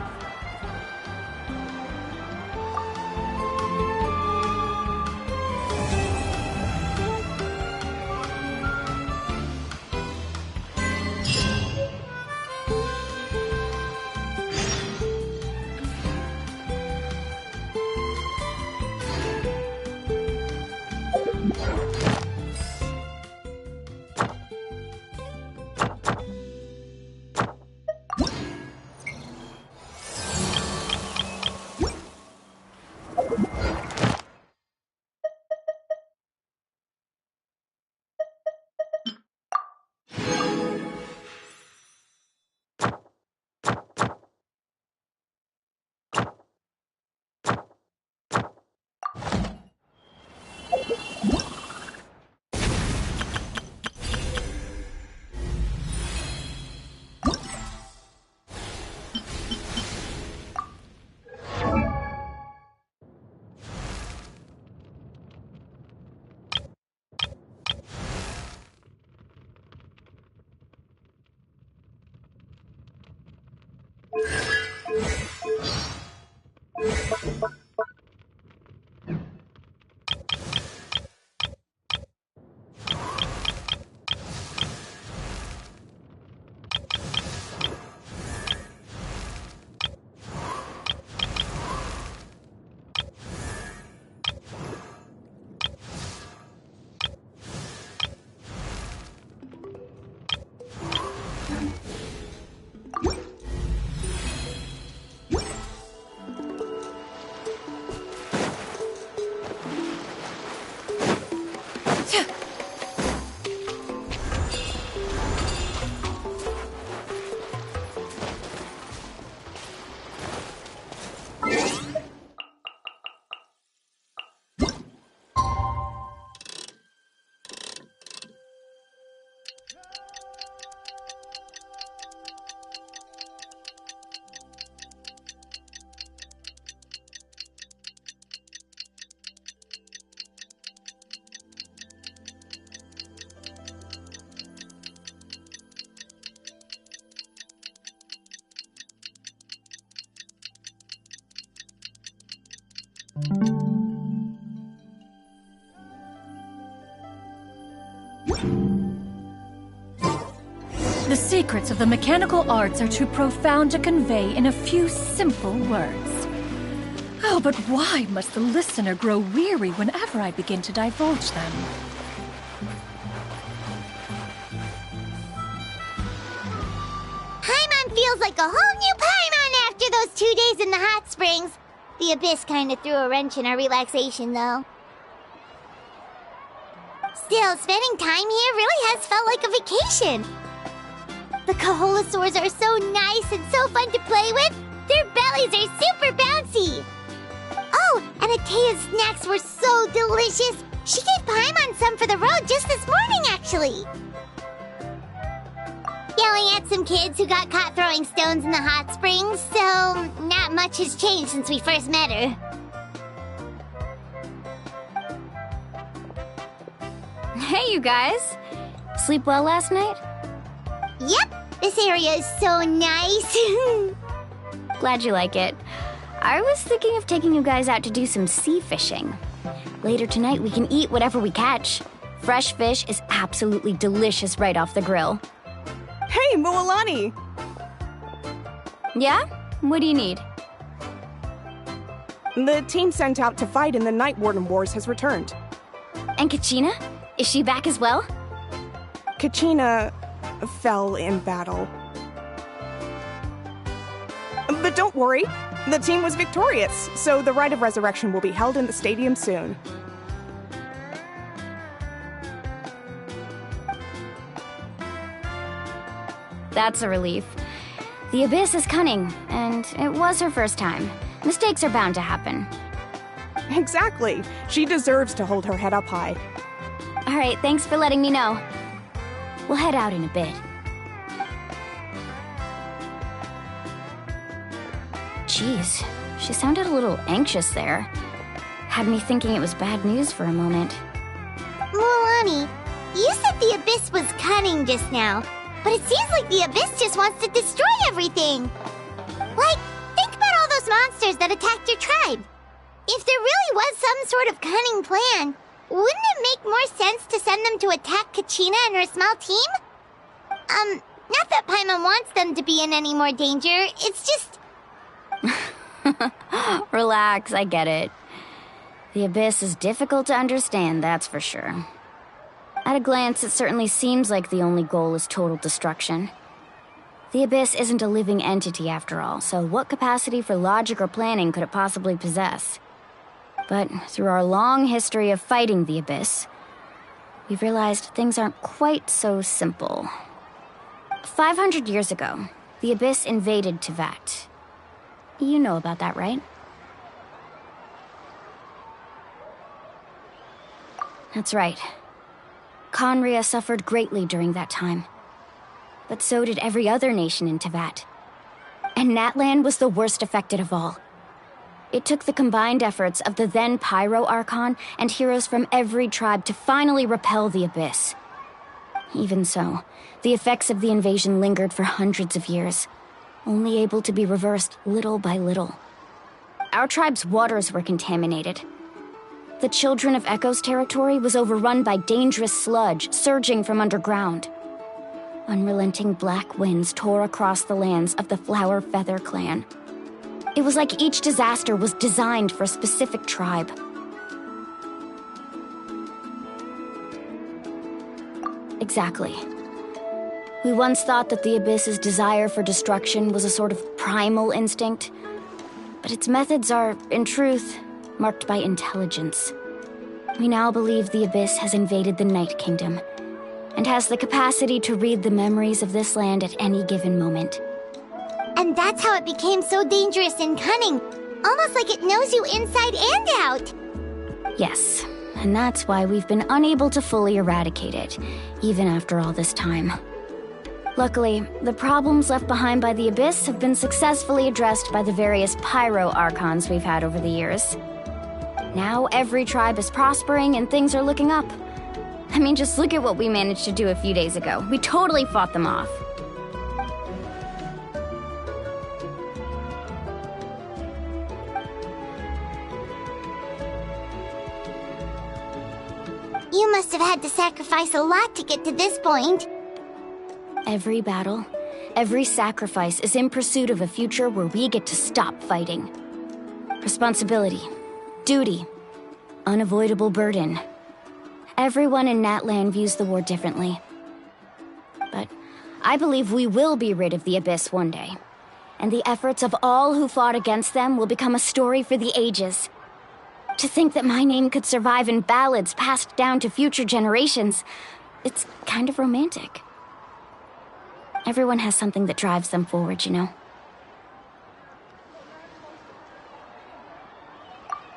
The secrets of the mechanical arts are too profound to convey in a few simple words. Oh, but why must the listener grow weary whenever I begin to divulge them? Paimon feels like a whole new Paimon after those 2 days in the hot springs. The Abyss kinda threw a wrench in our relaxation, though. Still, spending time here really has felt like a vacation. The Kaholasaurs are so nice and so fun to play with. Their bellies are super bouncy. Oh, and Atea's snacks were so delicious. She gave Paimon some for the road just this morning, actually. Yeah, yelling at some kids who got caught throwing stones in the hot springs, so not much has changed since we first met her. Hey, you guys. Sleep well last night? Yep, this area is so nice. Glad you like it. I was thinking of taking you guys out to do some sea fishing. Later tonight, we can eat whatever we catch. Fresh fish is absolutely delicious right off the grill. Hey, Mualani! Yeah? What do you need? The team sent out to fight in the Night Warden Wars has returned. And Kachina? Is she back as well? Kachina fell in battle. But don't worry, the team was victorious, so the Rite of Resurrection will be held in the stadium soon. That's a relief. The Abyss is cunning, and it was her first time. Mistakes are bound to happen. Exactly. She deserves to hold her head up high. All right, thanks for letting me know. We'll head out in a bit. Jeez, she sounded a little anxious there. Had me thinking it was bad news for a moment. Mualani, you said the Abyss was cunning just now, but it seems like the Abyss just wants to destroy everything. Like, think about all those monsters that attacked your tribe. If there really was some sort of cunning plan, wouldn't it make more sense to send them to attack Kachina and her small team? Not that Paimon wants them to be in any more danger, it's just... Relax, I get it. The Abyss is difficult to understand, that's for sure. At a glance, it certainly seems like the only goal is total destruction. The Abyss isn't a living entity after all, so what capacity for logic or planning could it possibly possess? But through our long history of fighting the Abyss, we've realized things aren't quite so simple. 500 years ago, the Abyss invaded Teyvat. You know about that, right? That's right. Conria suffered greatly during that time. But so did every other nation in Teyvat. And Natlan was the worst affected of all. It took the combined efforts of the then Pyro Archon and heroes from every tribe to finally repel the Abyss. Even so, the effects of the invasion lingered for hundreds of years, only able to be reversed little by little. Our tribe's waters were contaminated. The Children of Echo's territory was overrun by dangerous sludge surging from underground. Unrelenting black winds tore across the lands of the Flower Feather clan. It was like each disaster was designed for a specific tribe. Exactly. We once thought that the Abyss's desire for destruction was a sort of primal instinct, but its methods are, in truth, marked by intelligence. We now believe the Abyss has invaded the Night Kingdom, and has the capacity to read the memories of this land at any given moment. And that's how it became so dangerous and cunning, almost like it knows you inside and out. Yes, and that's why we've been unable to fully eradicate it, even after all this time. Luckily, the problems left behind by the Abyss have been successfully addressed by the various Pyro Archons we've had over the years. Now every tribe is prospering and things are looking up. I mean, just look at what we managed to do a few days ago. We totally fought them off. You must have had to sacrifice a lot to get to this point. Every battle, every sacrifice is in pursuit of a future where we get to stop fighting. Responsibility, duty, unavoidable burden. Everyone in Natlan views the war differently. But I believe we will be rid of the Abyss one day. And the efforts of all who fought against them will become a story for the ages. To think that my name could survive in ballads passed down to future generations, it's kind of romantic. Everyone has something that drives them forward, you know?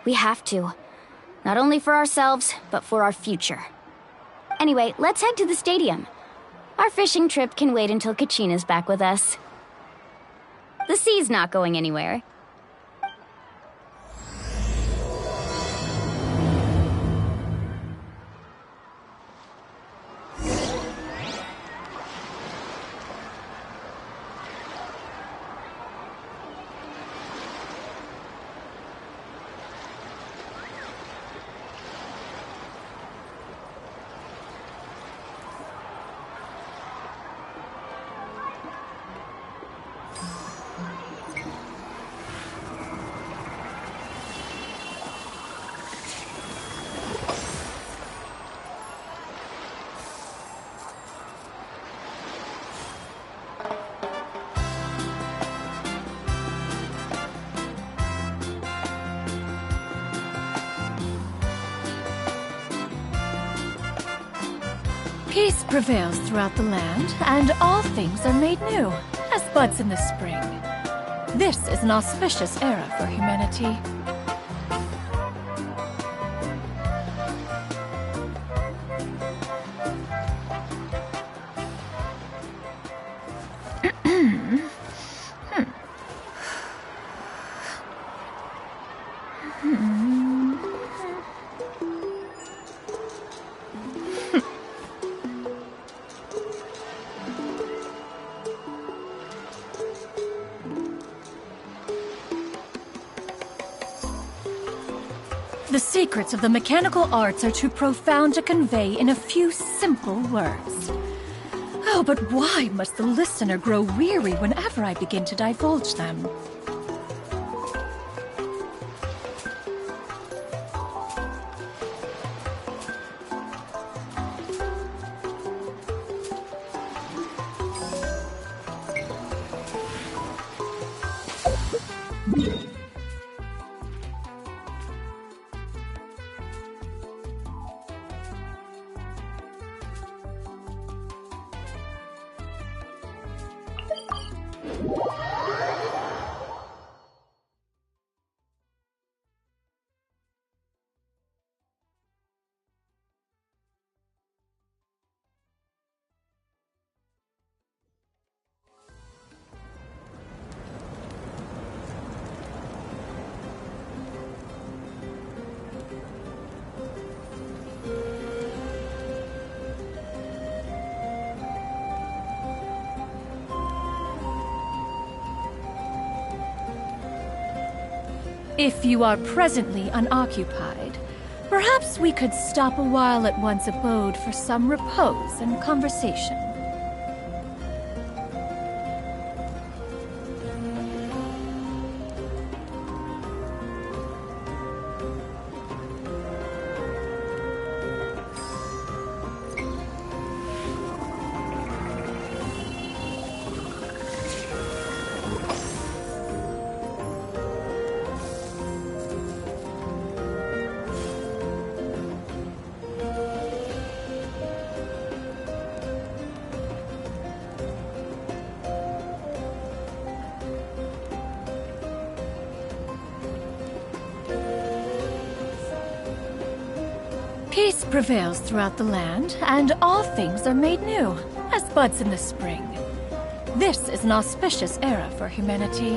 We have to. Not only for ourselves, but for our future. Anyway, let's head to the stadium. Our fishing trip can wait until Kachina's back with us. The sea's not going anywhere. Peace prevails throughout the land, and all things are made new, as buds in the spring. This is an auspicious era for humanity. The secrets of the mechanical arts are too profound to convey in a few simple words. Oh, but why must the listener grow weary whenever I begin to divulge them? If you are presently unoccupied, perhaps we could stop a while at one's abode for some repose and conversation. Peace prevails throughout the land, and all things are made new, as buds in the spring. This is an auspicious era for humanity.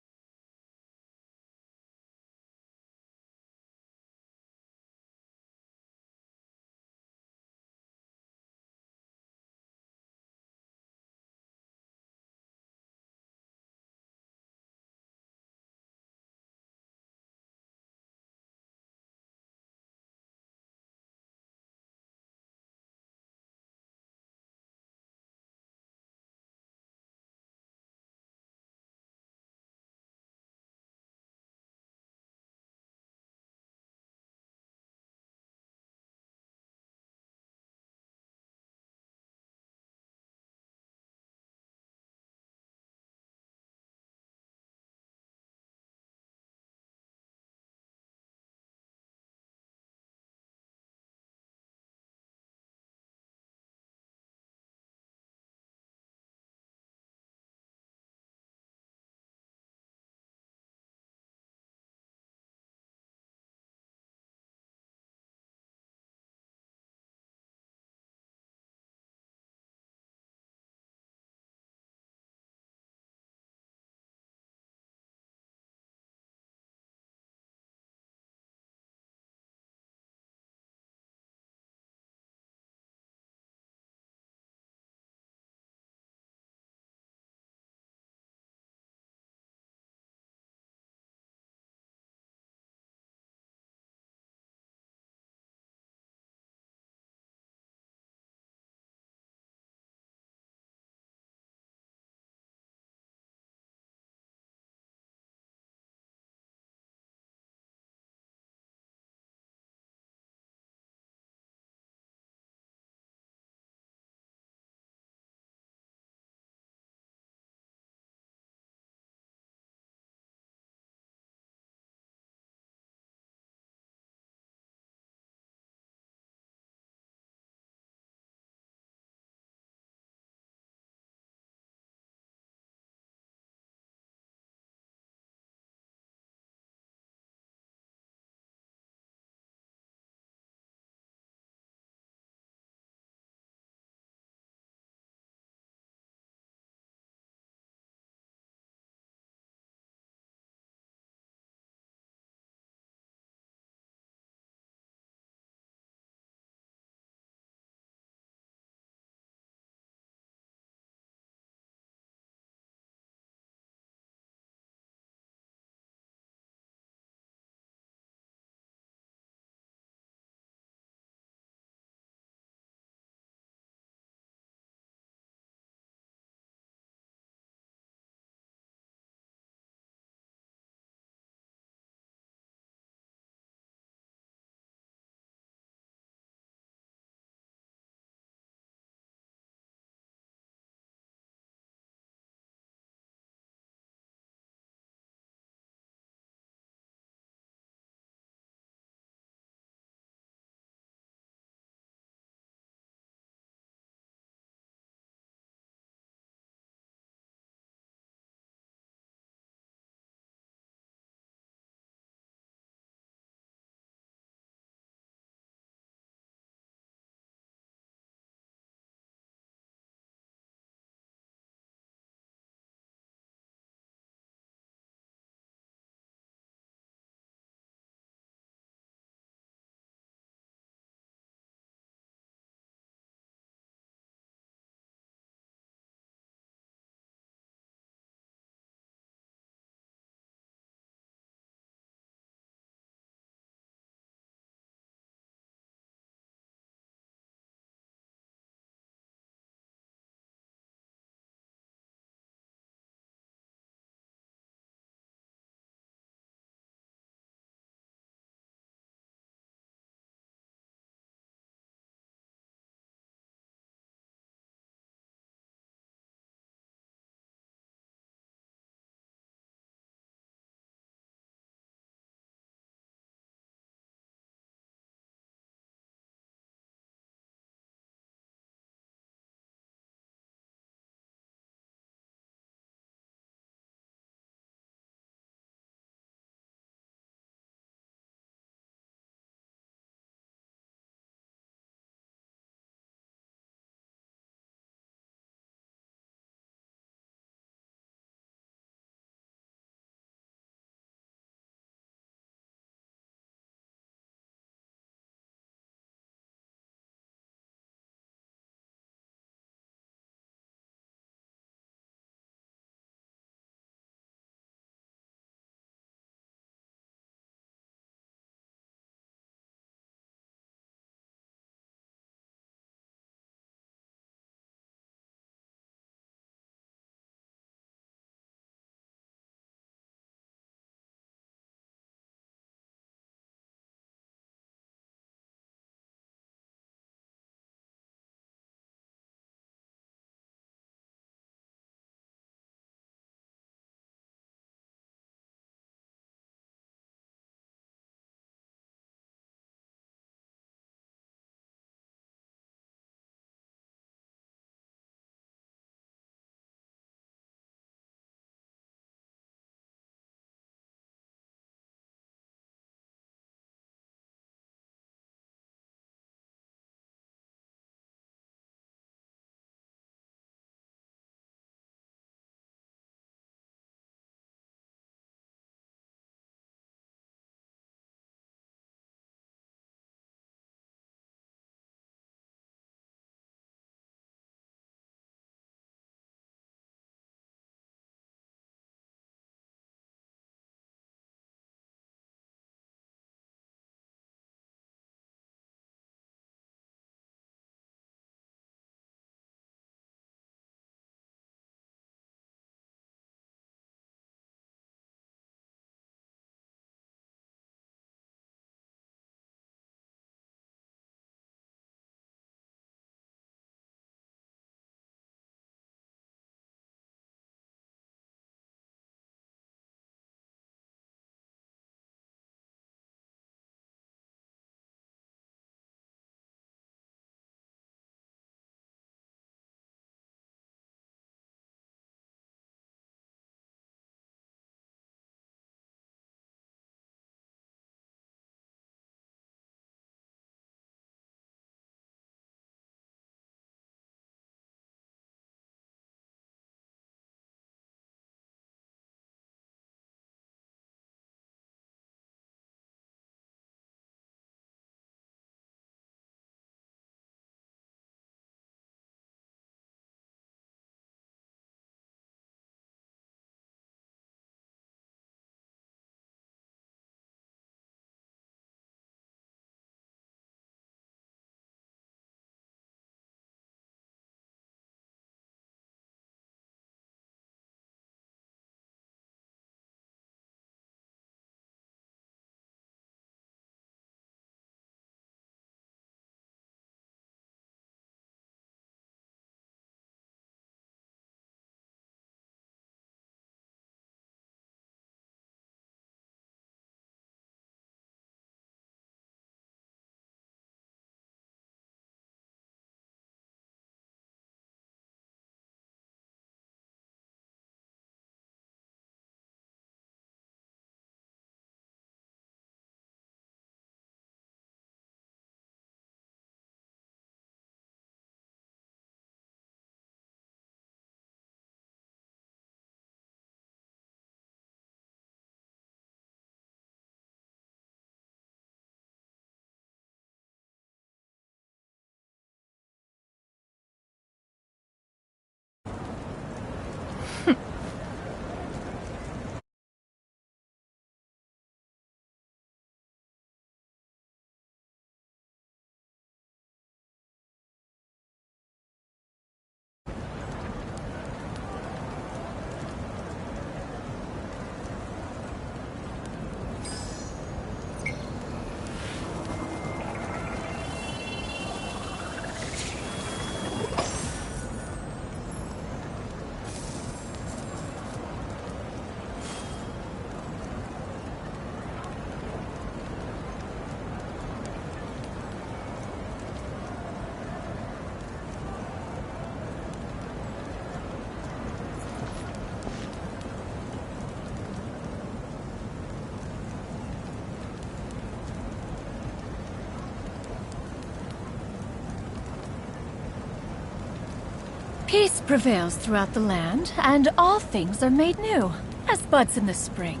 Peace prevails throughout the land, and all things are made new, as buds in the spring.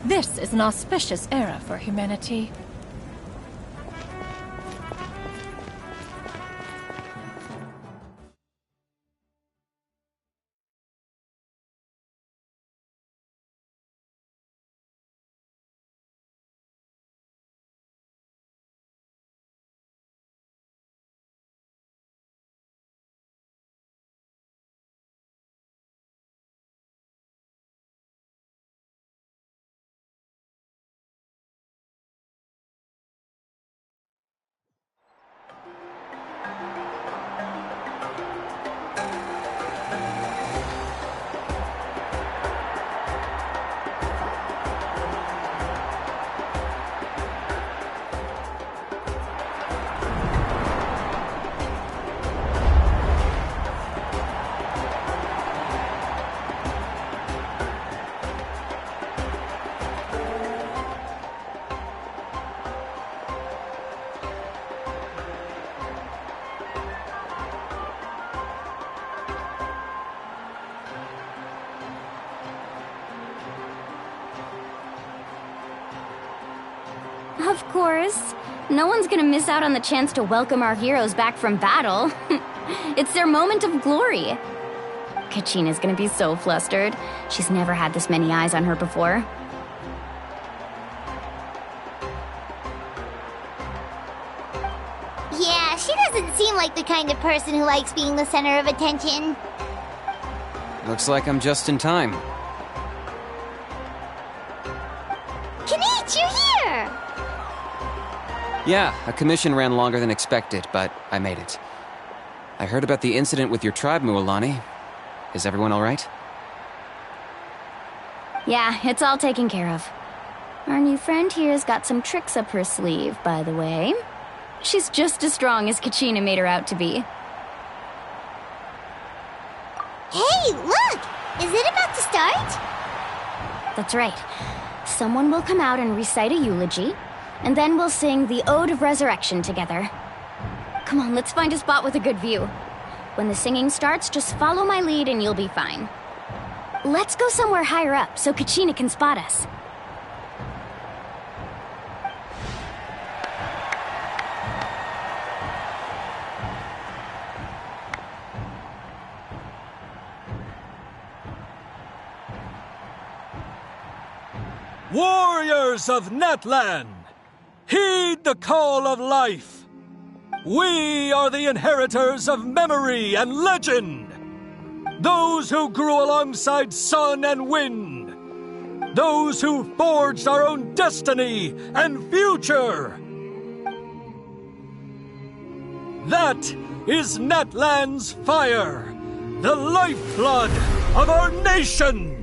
This is an auspicious era for humanity. Of course. No one's gonna miss out on the chance to welcome our heroes back from battle. It's their moment of glory. Kachina's gonna be so flustered. She's never had this many eyes on her before. Yeah, she doesn't seem like the kind of person who likes being the center of attention. Looks like I'm just in time. Kanich, you're here! Yeah, a commission ran longer than expected, but I made it. I heard about the incident with your tribe, Mualani. Is everyone alright? Yeah, it's all taken care of. Our new friend here's got some tricks up her sleeve, by the way. She's just as strong as Kachina made her out to be. Hey, look! Is it about to start? That's right. Someone will come out and recite a eulogy, and then we'll sing the Ode of Resurrection together. Come on, let's find a spot with a good view. When the singing starts, just follow my lead and you'll be fine. Let's go somewhere higher up so Kachina can spot us. Warriors of Natlan, heed the call of life. We are the inheritors of memory and legend. Those who grew alongside sun and wind. Those who forged our own destiny and future. That is Natlan's fire, the lifeblood of our nation.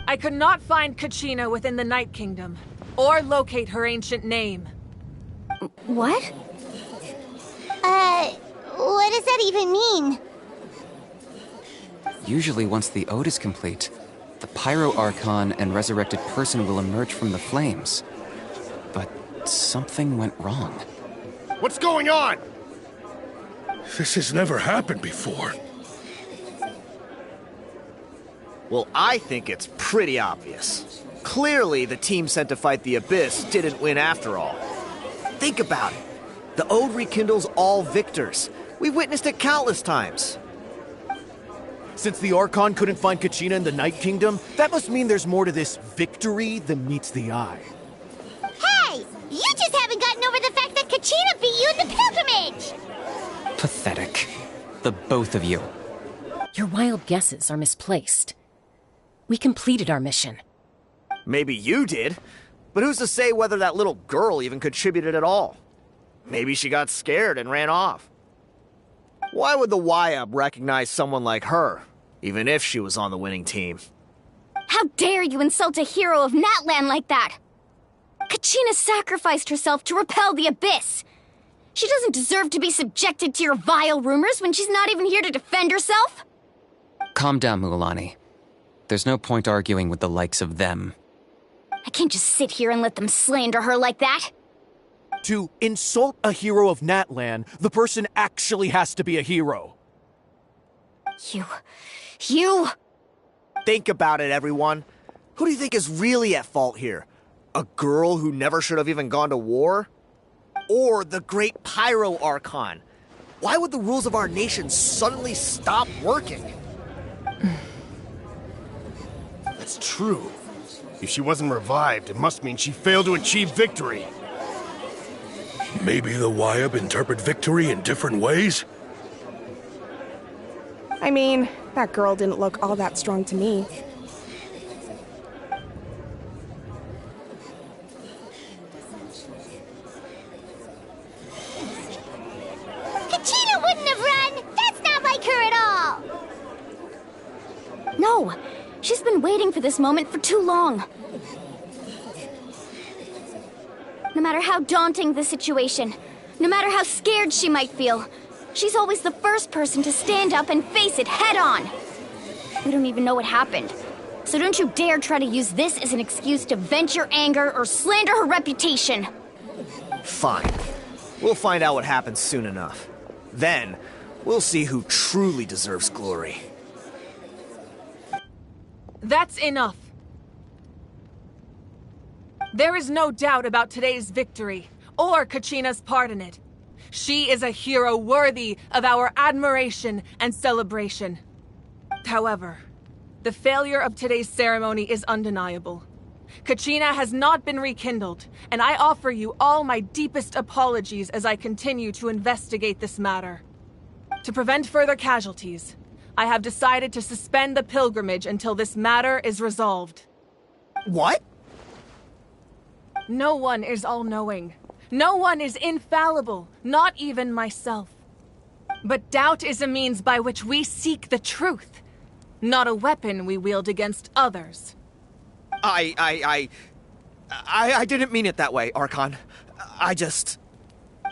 I could not find Kachina within the Night Kingdom, or locate her ancient name. What? What does that even mean? Usually once the ode is complete, The Pyro Archon and resurrected person will emerge from the flames. But something went wrong. What's going on? This has never happened before. Well, I think it's pretty obvious. Clearly, the team sent to fight the Abyss didn't win after all. Think about it. The Ode rekindles all victors. We've witnessed it countless times. Since the Archon couldn't find Kachina in the Night Kingdom, that must mean there's more to this victory than meets the eye. Hey! You just haven't gotten over the fact that Kachina beat you in the pilgrimage! Pathetic. The both of you. Your wild guesses are misplaced. We completed our mission. Maybe you did, but who's to say whether that little girl even contributed at all? Maybe she got scared and ran off. Why would the YUB recognize someone like her, even if she was on the winning team? How dare you insult a hero of Natlan like that? Kachina sacrificed herself to repel the Abyss. She doesn't deserve to be subjected to your vile rumors when she's not even here to defend herself. Calm down, Mualani. There's no point arguing with the likes of them. I can't just sit here and let them slander her like that. To insult a hero of Natlan, the person actually has to be a hero. You... Think about it, everyone. Who do you think is really at fault here? A girl who never should have even gone to war? Or the great Pyro Archon? Why would the rules of our nation suddenly stop working? That's true. If she wasn't revived, it must mean she failed to achieve victory. Maybe the YUB interpret victory in different ways? I mean, that girl didn't look all that strong to me. Kachina wouldn't have run! That's not like her at all! No, she's been waiting for this moment for too long. No matter how daunting the situation, no matter how scared she might feel, she's always the first person to stand up and face it head on. We don't even know what happened, so don't you dare try to use this as an excuse to vent your anger or slander her reputation. Fine. We'll find out what happens soon enough. Then, we'll see who truly deserves glory. That's enough. There is no doubt about today's victory, or Kachina's part in it. She is a hero worthy of our admiration and celebration. However, the failure of today's ceremony is undeniable. Kachina has not been rekindled, and I offer you all my deepest apologies as I continue to investigate this matter. To prevent further casualties, I have decided to suspend the pilgrimage until this matter is resolved. What? No one is all-knowing. No one is infallible, not even myself. But doubt is a means by which we seek the truth, not a weapon we wield against others. I didn't mean it that way, Archon. I just...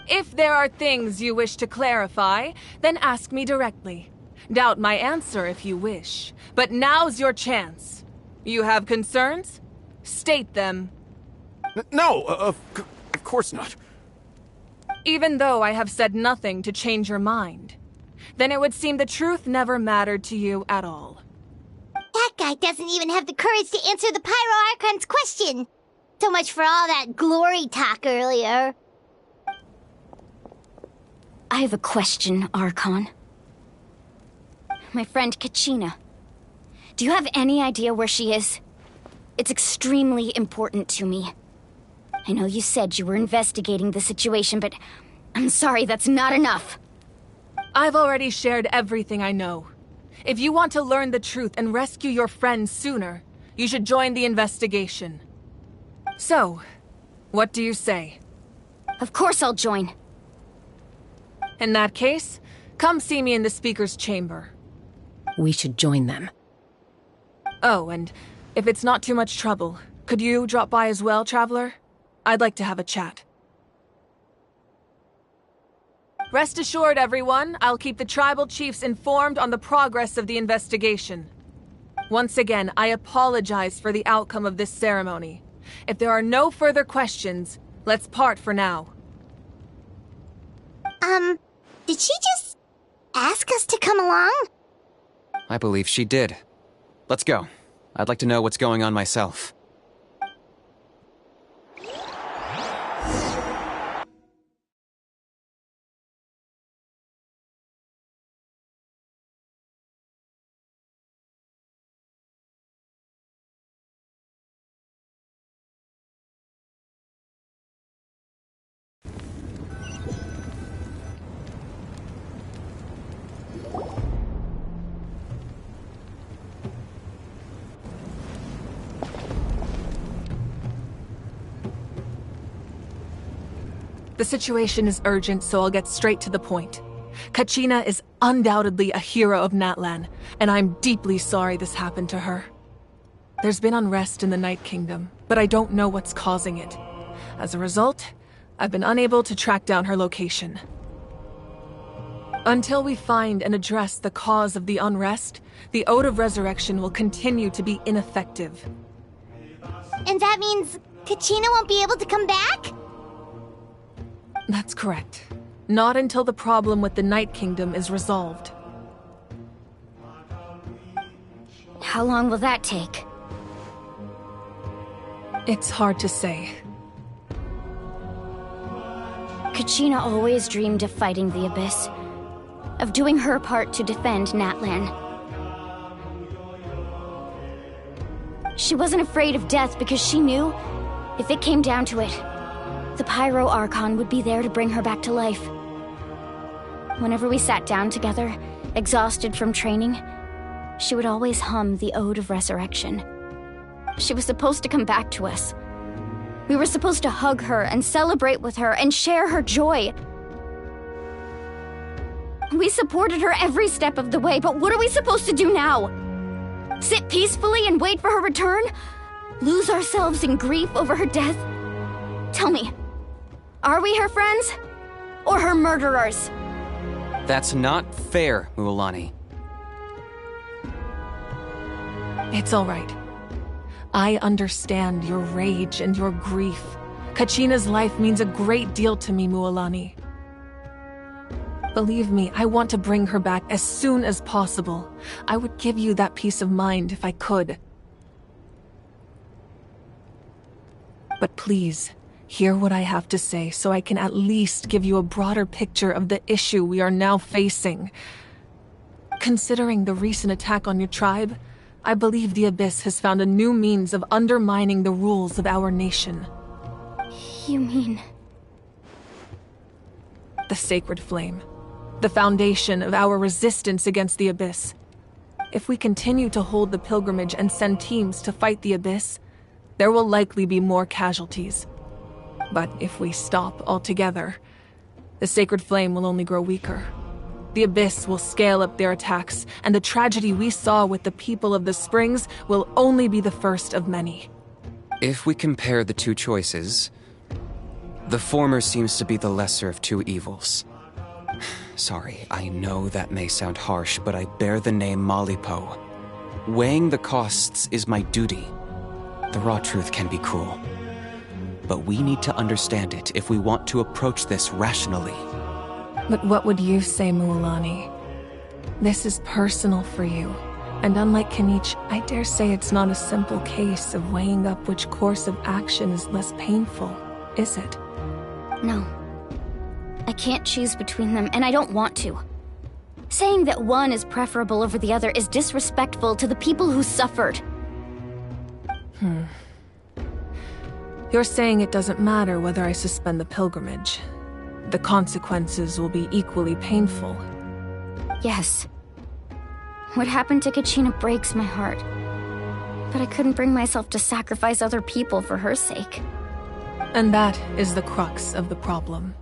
If there are things you wish to clarify, then ask me directly. Doubt my answer if you wish, but now's your chance. You have concerns? State them. No, of course not. Even though I have said nothing to change your mind, then it would seem the truth never mattered to you at all. That guy doesn't even have the courage to answer the Pyro Archon's question. So much for all that glory talk earlier. I have a question, Archon. My friend Kachina. Do you have any idea where she is? It's extremely important to me. I know you said you were investigating the situation, but I'm sorry, that's not enough. I've already shared everything I know. If you want to learn the truth and rescue your friends sooner, you should join the investigation. So, what do you say? Of course I'll join. In that case, come see me in the speaker's chamber. We should join them. Oh, and if it's not too much trouble, could you drop by as well, Traveler? I'd like to have a chat. Rest assured, everyone, I'll keep the tribal chiefs informed on the progress of the investigation. Once again, I apologize for the outcome of this ceremony. If there are no further questions, let's part for now. Did she just ask us to come along? I believe she did. Let's go. I'd like to know what's going on myself. The situation is urgent, so I'll get straight to the point. Kachina is undoubtedly a hero of Natlan, and I'm deeply sorry this happened to her. There's been unrest in the Night Kingdom, but I don't know what's causing it. As a result, I've been unable to track down her location. Until we find and address the cause of the unrest, the Ode of Resurrection will continue to be ineffective. And that means Kachina won't be able to come back? That's correct. Not until the problem with the Night Kingdom is resolved. How long will that take? It's hard to say. Kachina always dreamed of fighting the Abyss, of doing her part to defend Natlan. She wasn't afraid of death because she knew, if it came down to it, the Pyro Archon would be there to bring her back to life. Whenever we sat down together, exhausted from training, she would always hum the Ode of Resurrection. She was supposed to come back to us. We were supposed to hug her and celebrate with her and share her joy. We supported her every step of the way, but what are we supposed to do now? Sit peacefully and wait for her return? Lose ourselves in grief over her death? Tell me, are we her friends? Or her murderers? That's not fair, Mualani. It's all right. I understand your rage and your grief. Kachina's life means a great deal to me, Mualani. Believe me, I want to bring her back as soon as possible. I would give you that peace of mind if I could. But please, hear what I have to say so I can at least give you a broader picture of the issue we are now facing. Considering the recent attack on your tribe, I believe the Abyss has found a new means of undermining the rules of our nation. You mean... The Sacred Flame. The foundation of our resistance against the Abyss. If we continue to hold the pilgrimage and send teams to fight the Abyss, there will likely be more casualties. But if we stop altogether, the Sacred Flame will only grow weaker. The Abyss will scale up their attacks, and the tragedy we saw with the people of the Springs will only be the first of many. If we compare the two choices, the former seems to be the lesser of two evils. Sorry, I know that may sound harsh, but I bear the name Malipo. Weighing the costs is my duty. The raw truth can be cruel. But we need to understand it if we want to approach this rationally. But what would you say, Mualani? This is personal for you. And unlike Kanich, I dare say it's not a simple case of weighing up which course of action is less painful, is it? No. I can't choose between them, and I don't want to. Saying that one is preferable over the other is disrespectful to the people who suffered. You're saying it doesn't matter whether I suspend the pilgrimage. The consequences will be equally painful. Yes. What happened to Kachina breaks my heart. But I couldn't bring myself to sacrifice other people for her sake. And that is the crux of the problem.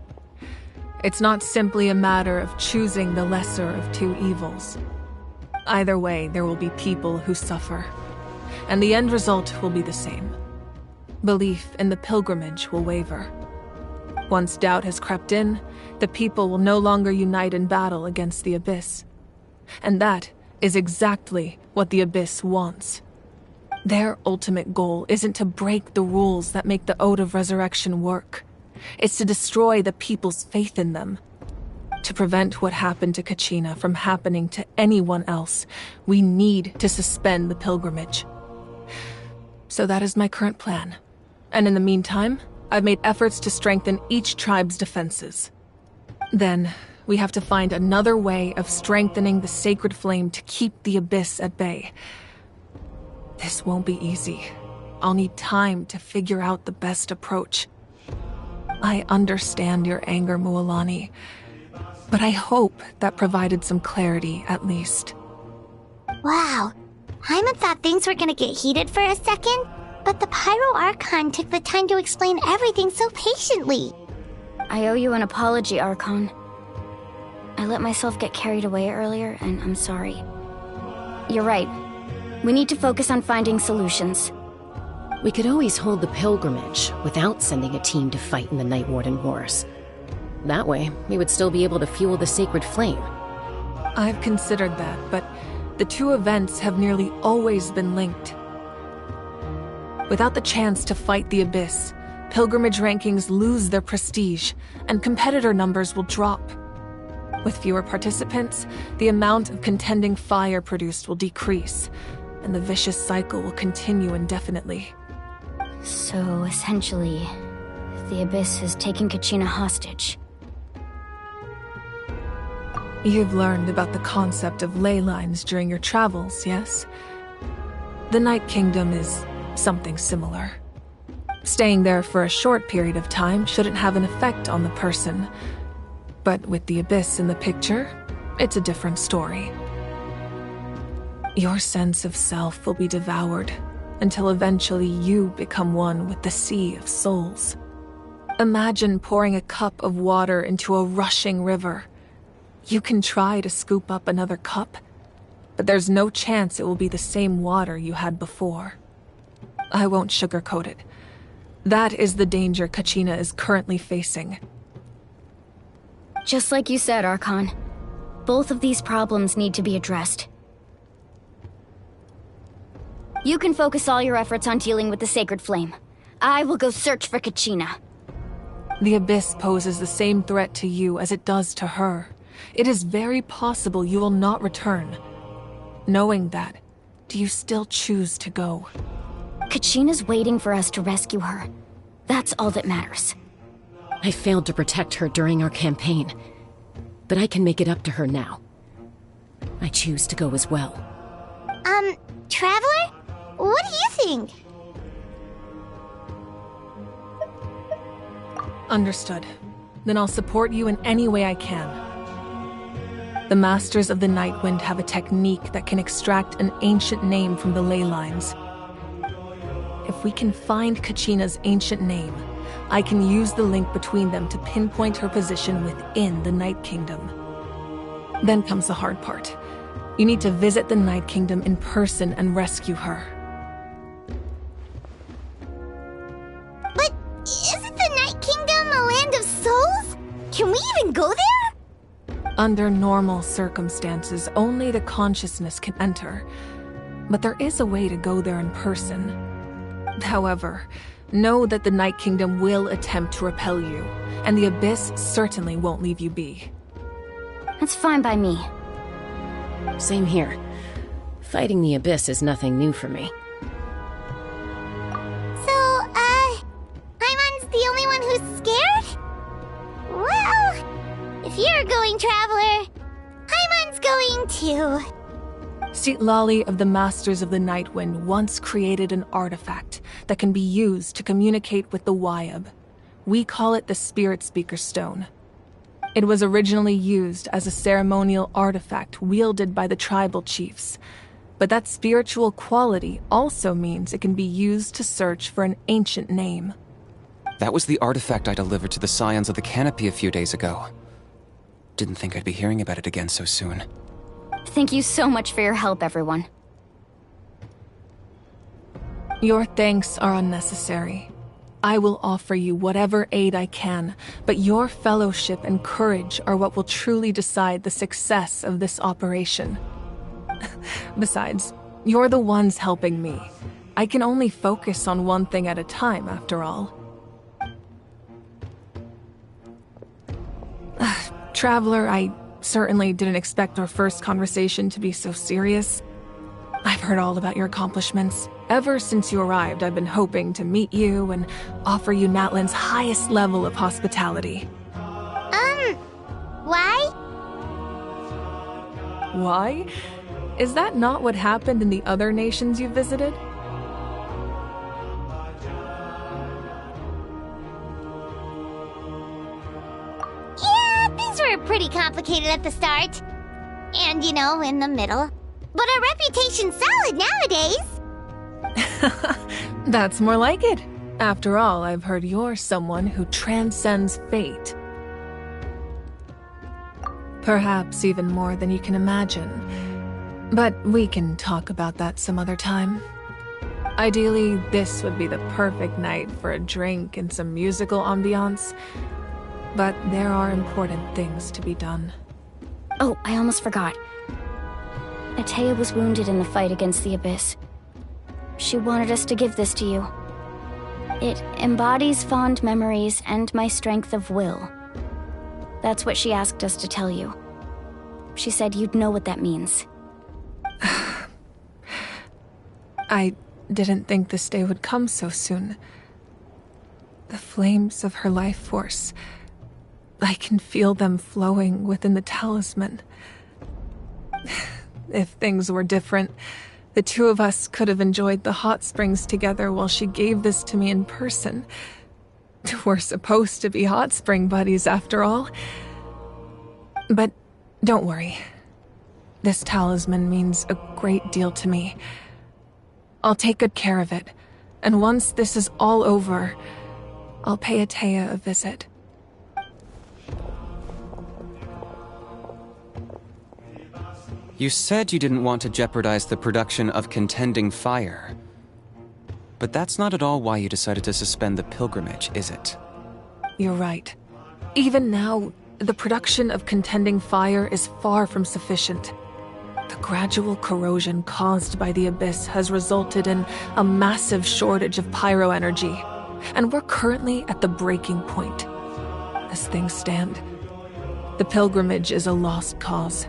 It's not simply a matter of choosing the lesser of two evils. Either way, there will be people who suffer. And the end result will be the same. Belief in the pilgrimage will waver. Once doubt has crept in, the people will no longer unite in battle against the Abyss. And that is exactly what the Abyss wants. Their ultimate goal isn't to break the rules that make the Ode of Resurrection work. It's to destroy the people's faith in them. To prevent what happened to Kachina from happening to anyone else, we need to suspend the pilgrimage. So that is my current plan. And in the meantime, I've made efforts to strengthen each tribe's defenses. Then, we have to find another way of strengthening the sacred flame to keep the Abyss at bay. This won't be easy. I'll need time to figure out the best approach. I understand your anger, Mualani, but I hope that provided some clarity at least. Wow. Hyman thought things were gonna get heated for a second, but the Pyro Archon took the time to explain everything so patiently. I owe you an apology, Archon. I let myself get carried away earlier, and I'm sorry. You're right. We need to focus on finding solutions. We could always hold the pilgrimage without sending a team to fight in the Night Warden Wars. That way, we would still be able to fuel the sacred flame. I've considered that, but the two events have nearly always been linked. Without the chance to fight the Abyss, pilgrimage rankings lose their prestige, and competitor numbers will drop. With fewer participants, the amount of contending fire produced will decrease, and the vicious cycle will continue indefinitely. So, essentially, the Abyss has taken Kachina hostage. You've learned about the concept of ley lines during your travels, yes? The Night Kingdom is something similar. Staying there for a short period of time shouldn't have an effect on the person. But with the Abyss in the picture, it's a different story. Your sense of self will be devoured until eventually you become one with the Sea of Souls. Imagine pouring a cup of water into a rushing river. You can try to scoop up another cup, but there's no chance it will be the same water you had before. I won't sugarcoat it. That is the danger Kachina is currently facing. Just like you said, Archon. Both of these problems need to be addressed. You can focus all your efforts on dealing with the sacred flame. I will go search for Kachina. The Abyss poses the same threat to you as it does to her. It is very possible you will not return. Knowing that, do you still choose to go? Kachina's waiting for us to rescue her. That's all that matters. I failed to protect her during our campaign, but I can make it up to her now. I choose to go as well. Traveler? What do you think? Understood. Then I'll support you in any way I can. The Masters of the Nightwind have a technique that can extract an ancient name from the ley lines. If we can find Kachina's ancient name, I can use the link between them to pinpoint her position within the Night Kingdom. Then comes the hard part. You need to visit the Night Kingdom in person and rescue her. But isn't the Night Kingdom a land of souls? Can we even go there? Under normal circumstances, only the consciousness can enter. But there is a way to go there in person. However, know that the Night Kingdom will attempt to repel you, and the Abyss certainly won't leave you be. That's fine by me. Same here. Fighting the Abyss is nothing new for me. So, Hyman's the only one who's scared? Well, if you're going, Traveler, Hyman's going too. Sitlali of the Masters of the Nightwind once created an artifact that can be used to communicate with the Wyab. We call it the Spirit Speaker Stone. It was originally used as a ceremonial artifact wielded by the tribal chiefs, but that spiritual quality also means it can be used to search for an ancient name. That was the artifact I delivered to the Scions of the Canopy a few days ago. Didn't think I'd be hearing about it again so soon. Thank you so much for your help, everyone. Your thanks are unnecessary. I will offer you whatever aid I can, but your fellowship and courage are what will truly decide the success of this operation. Besides, You're the ones helping me. I can only focus on one thing at a time, after all. Traveler, I certainly didn't expect our first conversation to be so serious. I've heard all about your accomplishments. Ever since you arrived, I've been hoping to meet you and offer you Natlan's highest level of hospitality. Why? Why? Is that not what happened in the other nations you visited? Yeah, things were pretty complicated at the start. And, you know, in the middle. But our reputation's solid nowadays. That's more like it. After all, I've heard you're someone who transcends fate. Perhaps even more than you can imagine. But we can talk about that some other time. Ideally, this would be the perfect night for a drink and some musical ambiance. But there are important things to be done. Oh, I almost forgot. Atea was wounded in the fight against the Abyss. She wanted us to give this to you. It embodies fond memories and my strength of will. That's what she asked us to tell you. She said you'd know what that means. I didn't think this day would come so soon. The flames of her life force. I can feel them flowing within the talisman. If things were different, the two of us could have enjoyed the hot springs together while she gave this to me in person. We're supposed to be hot spring buddies after all. But don't worry. This talisman means a great deal to me. I'll take good care of it, and once this is all over, I'll pay Atea a visit. You said you didn't want to jeopardize the production of Contending Fire. But that's not at all why you decided to suspend the pilgrimage, is it? You're right. Even now, the production of Contending Fire is far from sufficient. The gradual corrosion caused by the Abyss has resulted in a massive shortage of pyro energy, and we're currently at the breaking point. As things stand, the pilgrimage is a lost cause.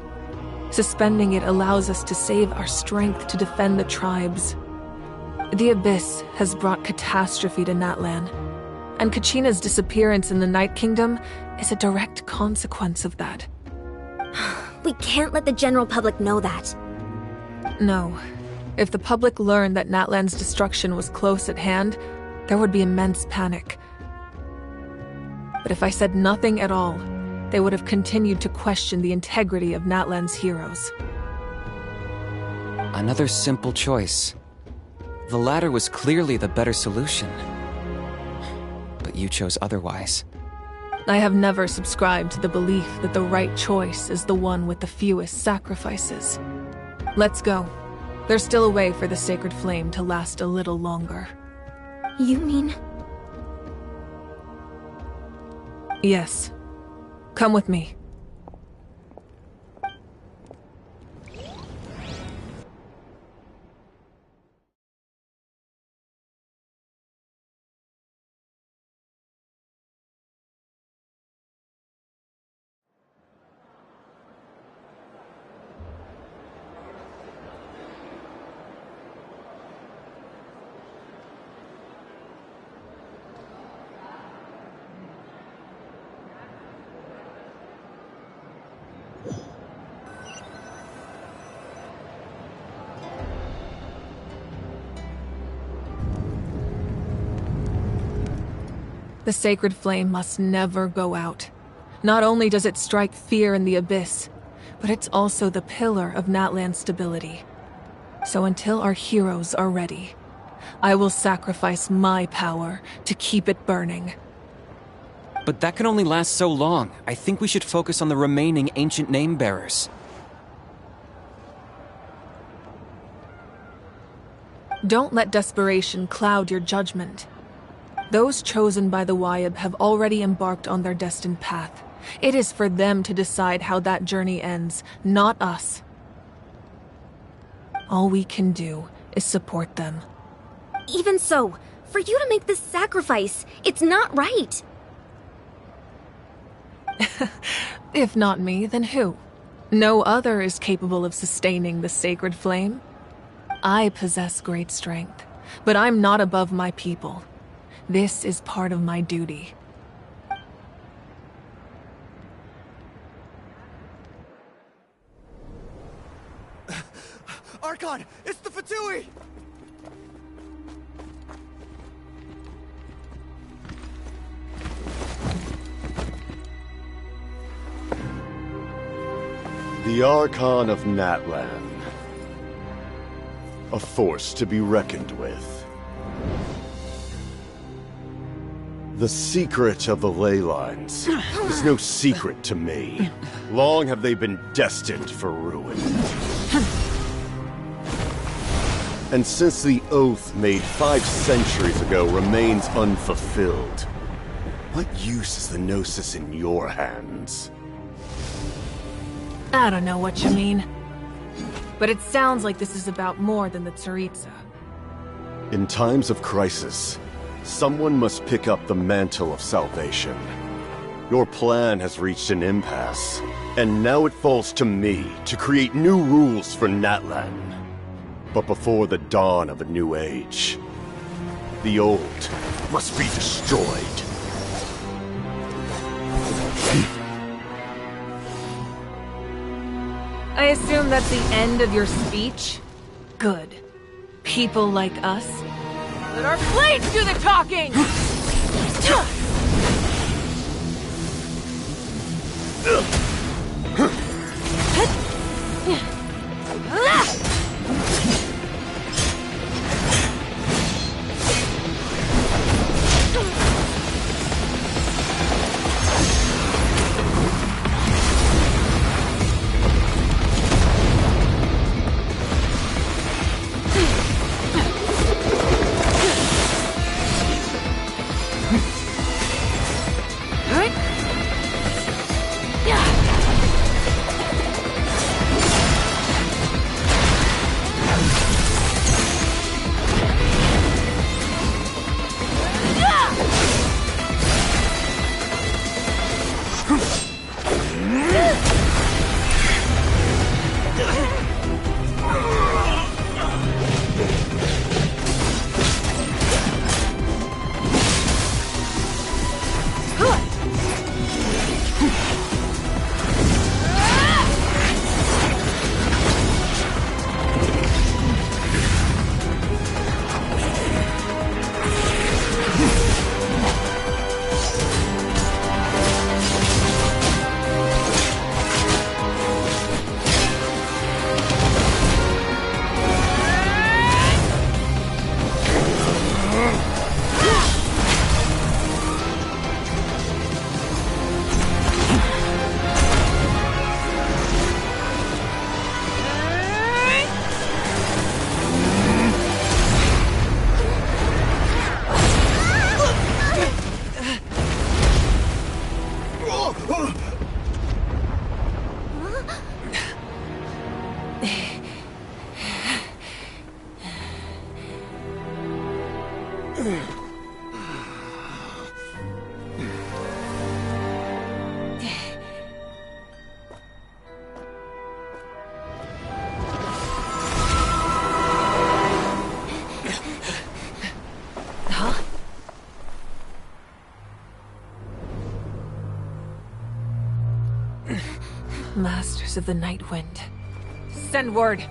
Suspending it allows us to save our strength to defend the tribes. The Abyss has brought catastrophe to Natlan, and Kachina's disappearance in the Night Kingdom is a direct consequence of that. We can't let the general public know that. No. If the public learned that Natlan's destruction was close at hand, there would be immense panic. But if I said nothing at all, they would have continued to question the integrity of Natlan's heroes. Another simple choice. The latter was clearly the better solution. But you chose otherwise. I have never subscribed to the belief that the right choice is the one with the fewest sacrifices. Let's go. There's still a way for the sacred flame to last a little longer. You mean? Yes. Come with me. The sacred flame must never go out. Not only does it strike fear in the Abyss, but it's also the pillar of Natlan's stability. So until our heroes are ready, I will sacrifice my power to keep it burning. But that can only last so long. I think we should focus on the remaining ancient name-bearers. Don't let desperation cloud your judgment. Those chosen by the Wyeb have already embarked on their destined path. It is for them to decide how that journey ends, not us. All we can do is support them. Even so, for you to make this sacrifice, it's not right. If not me, then who? No other is capable of sustaining the sacred flame. I possess great strength, but I'm not above my people. This is part of my duty. Archon, it's the Fatui! The Archon of Natlan. A force to be reckoned with. The secret of the ley lines is no secret to me. Long have they been destined for ruin. And since the oath made 5 centuries ago remains unfulfilled, what use is the Gnosis in your hands? I don't know what you mean. But it sounds like this is about more than the Tsaritsa. In times of crisis, someone must pick up the mantle of salvation. Your plan has reached an impasse, and now it falls to me to create new rules for Natlan. But before the dawn of a new age, the old must be destroyed. I assume that's the end of your speech? Good. People like us? Let our blades do the talking! Masters of the Night Wind. Send word.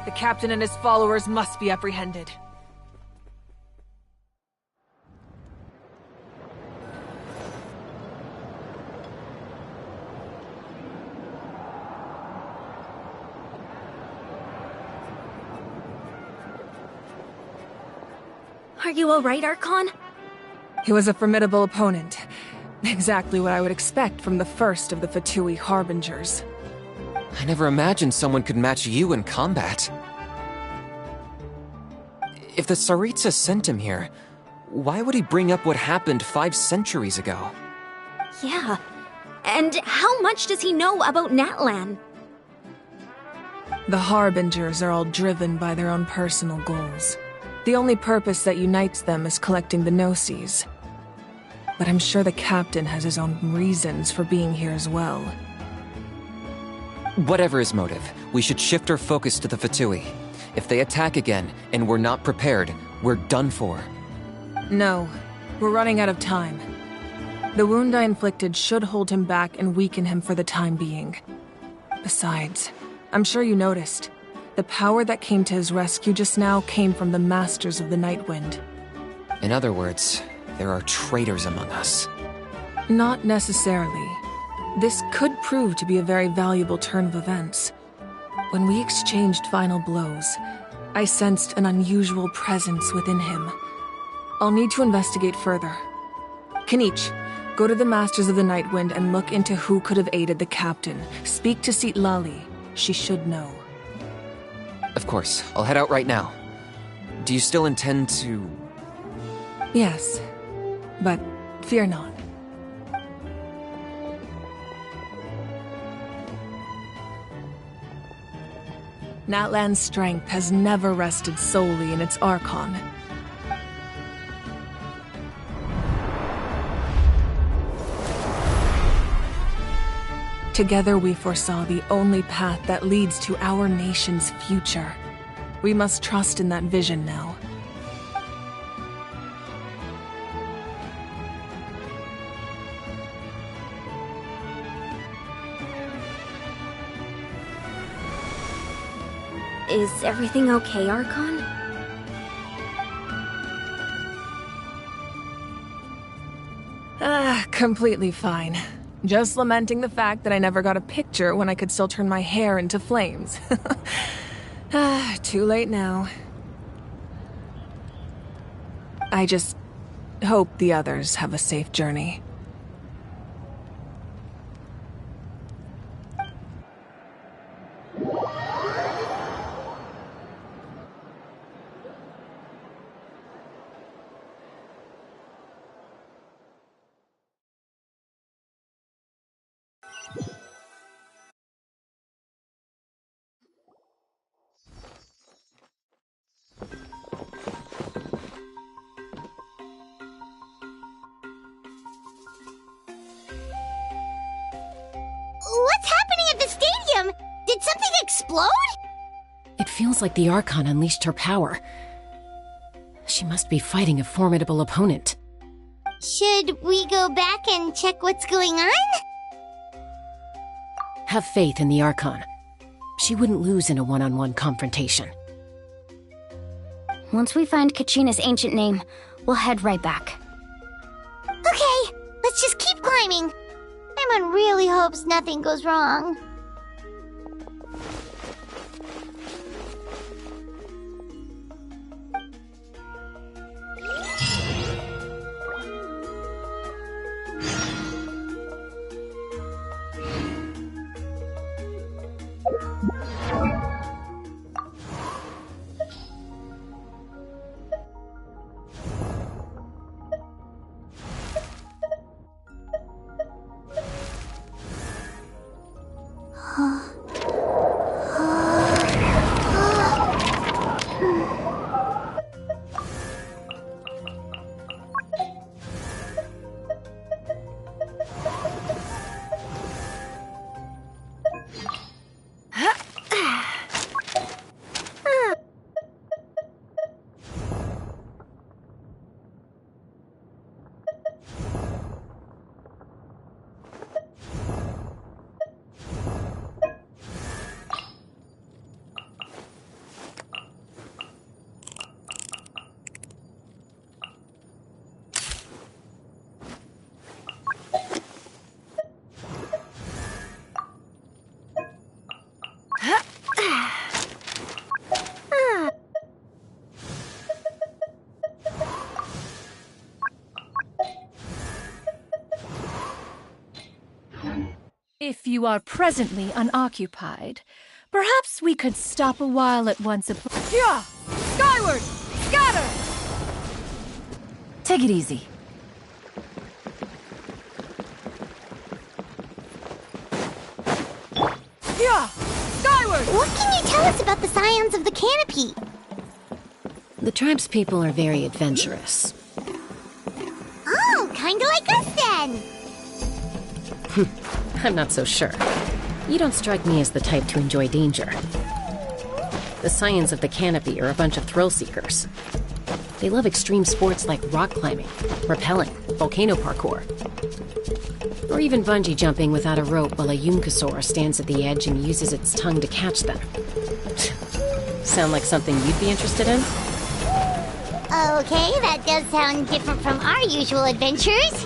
The captain and his followers must be apprehended. Are you alright, Archon? He was a formidable opponent. Exactly what I would expect from the first of the Fatui Harbingers. I never imagined someone could match you in combat. If the Tsaritsa sent him here, why would he bring up what happened 5 centuries ago? Yeah. And how much does he know about Natlan? The Harbingers are all driven by their own personal goals. The only purpose that unites them is collecting the Gnosis. But I'm sure the captain has his own reasons for being here as well. Whatever his motive, we should shift our focus to the Fatui. If they attack again, and we're not prepared, we're done for. No, we're running out of time. The wound I inflicted should hold him back and weaken him for the time being. Besides, I'm sure you noticed, the power that came to his rescue just now came from the Masters of the Nightwind. In other words, there are traitors among us. Not necessarily. This could prove to be a very valuable turn of events. When we exchanged final blows, I sensed an unusual presence within him. I'll need to investigate further. Kanich, go to the Masters of the Nightwind and look into who could have aided the captain. Speak to Sitlali. She should know. Of course, I'll head out right now. Do you still intend to... Yes, but fear not. Natlan's strength has never rested solely in its Archon. Together we foresaw the only path that leads to our nation's future. We must trust in that vision now. Is everything okay, Archon? Completely fine. Just lamenting the fact that I never got a picture when I could still turn my hair into flames. Too late now. I just hope the others have a safe journey. What's happening at the stadium? Did something explode? It feels like the Archon unleashed her power. She must be fighting a formidable opponent. Should we go back and check what's going on? Have faith in the Archon. She wouldn't lose in a one-on-one confrontation. Once we find Kachina's ancient name, we'll head right back. Okay, let's just keep climbing. Everyone really hopes nothing goes wrong. If you are presently unoccupied, perhaps we could stop a while at once. Yeah! Skyward! Scatter! Take it easy. Yeah! Skyward! Forward! What can you tell us about the scions of the canopy? The tribespeople are very adventurous. Oh, kinda like us then! I'm not so sure. You don't strike me as the type to enjoy danger. The scions of the canopy are a bunch of thrill seekers. They love extreme sports like rock climbing, rappelling, volcano parkour, or even bungee jumping without a rope while a Yunkasaur stands at the edge and uses its tongue to catch them. Sound like something you'd be interested in? Okay, that does sound different from our usual adventures.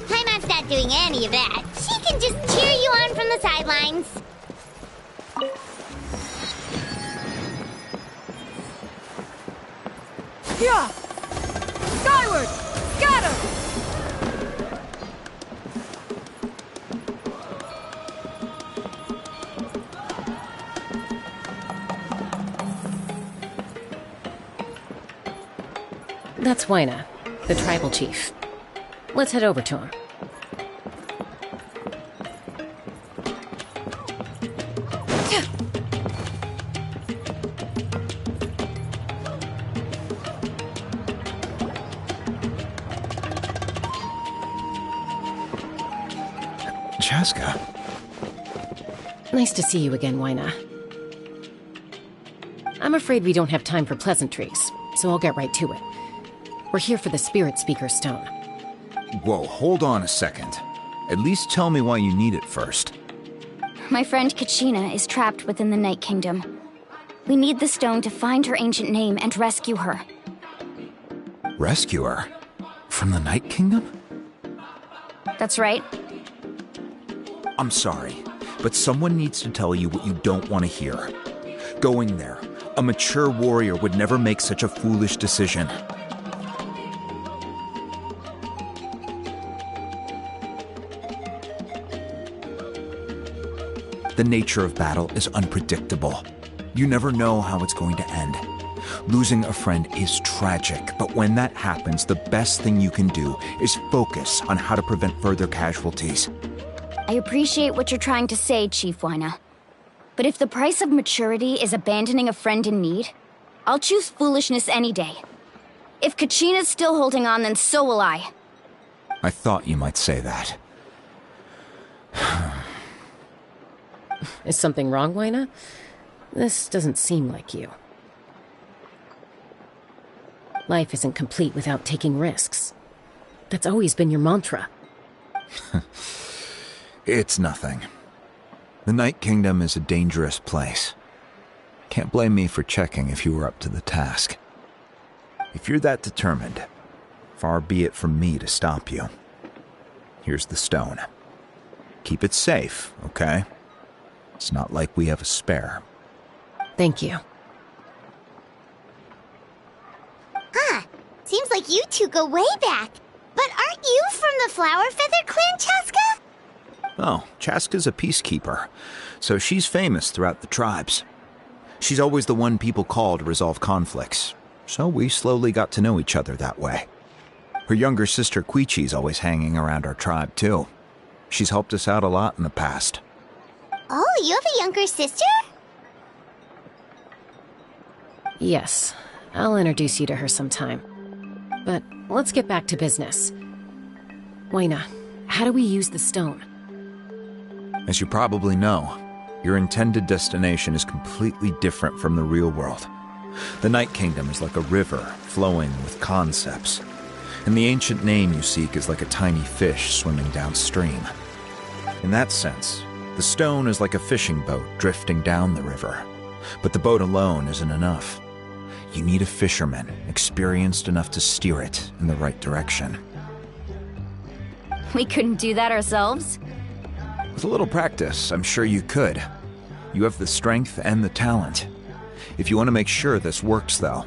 Paimon's not doing any of that. She can just cheer you on from the sidelines. Yeah! Skyward! Scatter! That's Wyna, the tribal chief. Let's head over to him. Chaska. Nice to see you again, Wyna. I'm afraid we don't have time for pleasantries, so I'll get right to it. We're here for the Spirit Speaker Stone. Whoa, hold on a second. At least tell me why you need it first. My friend Kachina is trapped within the Night Kingdom. We need the stone to find her ancient name and rescue her. Rescue her? From the Night Kingdom? That's right. I'm sorry, but someone needs to tell you what you don't want to hear. Going there, a mature warrior would never make such a foolish decision. The nature of battle is unpredictable. You never know how it's going to end. Losing a friend is tragic, but when that happens, the best thing you can do is focus on how to prevent further casualties. I appreciate what you're trying to say, Chief Wyna. But if the price of maturity is abandoning a friend in need, I'll choose foolishness any day. If Kachina's still holding on, then so will I. I thought you might say that. Is something wrong, Wyna? This doesn't seem like you. Life isn't complete without taking risks. That's always been your mantra. It's nothing. The Night Kingdom is a dangerous place. Can't blame me for checking if you were up to the task. If you're that determined, far be it from me to stop you. Here's the stone. Keep it safe, okay? It's not like we have a spare. Thank you. Huh. Seems like you two go way back. But aren't you from the Flower Feather Clan, Chaska? Oh, Chaska's a peacekeeper, so she's famous throughout the tribes. She's always the one people call to resolve conflicts, so we slowly got to know each other that way. Her younger sister Quichi's always hanging around our tribe, too. She's helped us out a lot in the past. Oh, you have a younger sister? Yes, I'll introduce you to her sometime. But let's get back to business. Wyna, how do we use the stone? As you probably know, your intended destination is completely different from the real world. The Night Kingdom is like a river flowing with concepts, and the ancient name you seek is like a tiny fish swimming downstream. In that sense, the stone is like a fishing boat drifting down the river, but the boat alone isn't enough. You need a fisherman experienced enough to steer it in the right direction. We couldn't do that ourselves? With a little practice, I'm sure you could. You have the strength and the talent. If you want to make sure this works, though,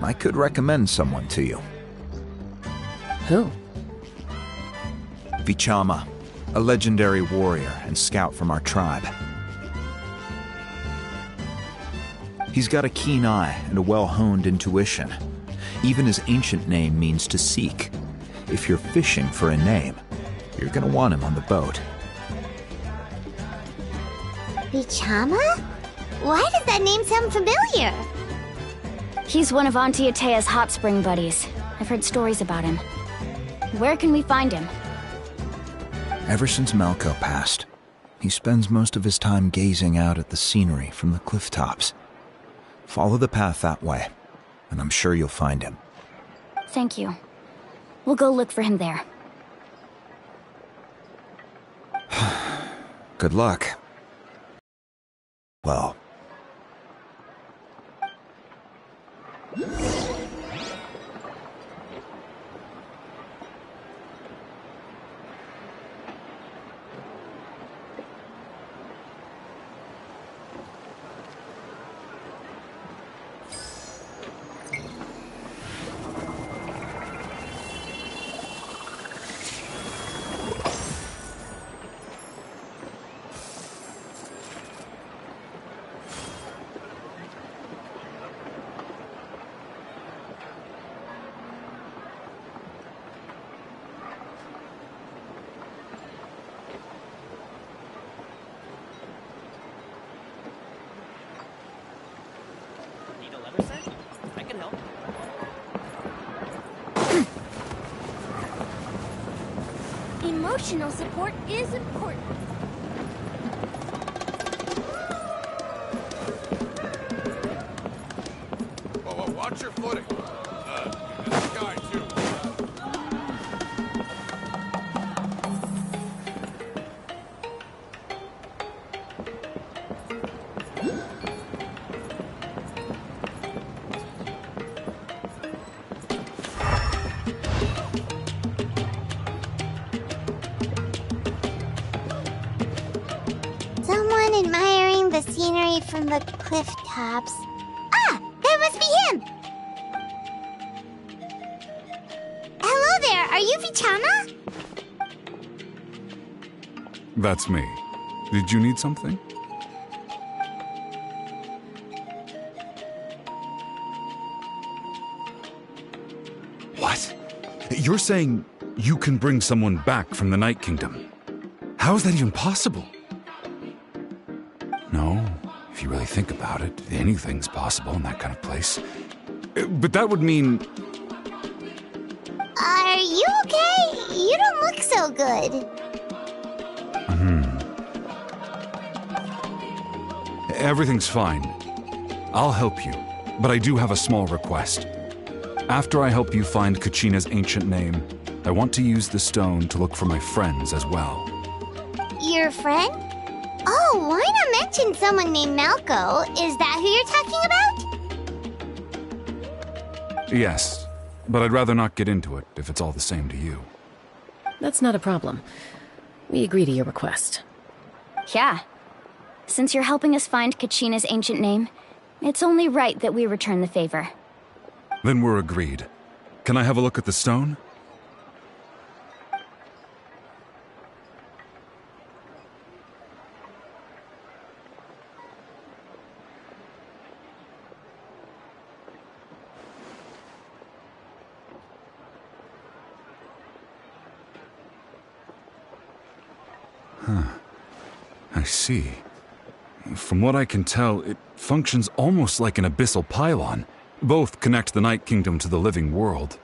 I could recommend someone to you. Who? Vichama, a legendary warrior and scout from our tribe. He's got a keen eye and a well-honed intuition. Even his ancient name means to seek. If you're fishing for a name, you're gonna want him on the boat. Vichama? Why does that name sound familiar? He's one of Auntie Atea's hot spring buddies. I've heard stories about him. Where can we find him? Ever since Malco passed, he spends most of his time gazing out at the scenery from the cliff tops. Follow the path that way, and I'm sure you'll find him. Thank you. We'll go look for him there. Good luck. Well. Emotional support is important. Whoa, watch your footing. This guy, too. Someone admiring the scenery from the cliff tops. Ah! That must be him! Hello there, are you Vichama? That's me. Did you need something? What? You're saying you can bring someone back from the Night Kingdom? How is that even possible? No, if you really think about it, anything's possible in that kind of place. But that would mean... Are you okay? You don't look so good. Everything's fine. I'll help you, but I do have a small request. After I help you find Kachina's ancient name, I want to use the stone to look for my friends as well. Your friend? Oh, why not mention someone named Malco? Is that who you're talking about? Yes, but I'd rather not get into it if it's all the same to you. That's not a problem. We agree to your request. Yeah. Since you're helping us find Kachina's ancient name, it's only right that we return the favor. Then we're agreed. Can I have a look at the stone? I see. From what I can tell, it functions almost like an abyssal pylon. Both connect the Night Kingdom to the living world.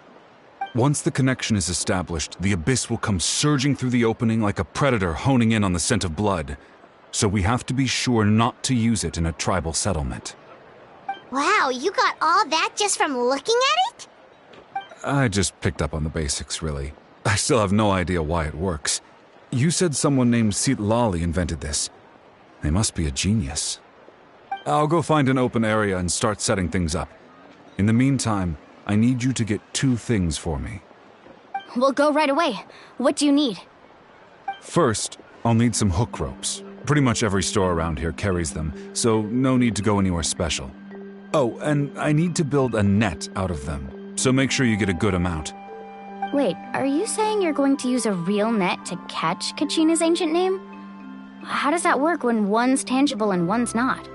Once the connection is established, the abyss will come surging through the opening like a predator honing in on the scent of blood. So we have to be sure not to use it in a tribal settlement. Wow, you got all that just from looking at it? I just picked up on the basics, really. I still have no idea why it works. You said someone named Lali invented this. They must be a genius. I'll go find an open area and start setting things up. In the meantime, I need you to get 2 things for me. We'll go right away. What do you need? First, I'll need some hook ropes. Pretty much every store around here carries them, so no need to go anywhere special. Oh, and I need to build a net out of them, so make sure you get a good amount. Wait, are you saying you're going to use a real net to catch Kachina's ancient name? How does that work when one's tangible and one's not?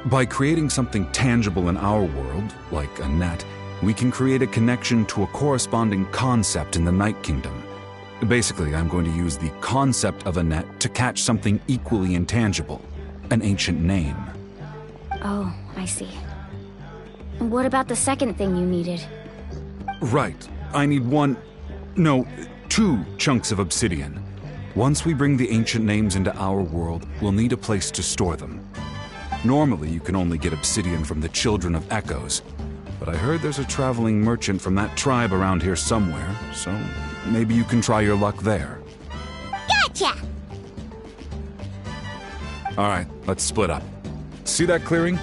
By creating something tangible in our world, like a net, we can create a connection to a corresponding concept in the Night Kingdom. Basically, I'm going to use the concept of a net to catch something equally intangible. an ancient name. Oh, I see. What about the second thing you needed? Right. I need two chunks of obsidian. Once we bring the ancient names into our world, we'll need a place to store them. Normally, you can only get obsidian from the Children of Echoes, but I heard there's a traveling merchant from that tribe around here somewhere, so maybe you can try your luck there. Gotcha! Alright, let's split up. See that clearing?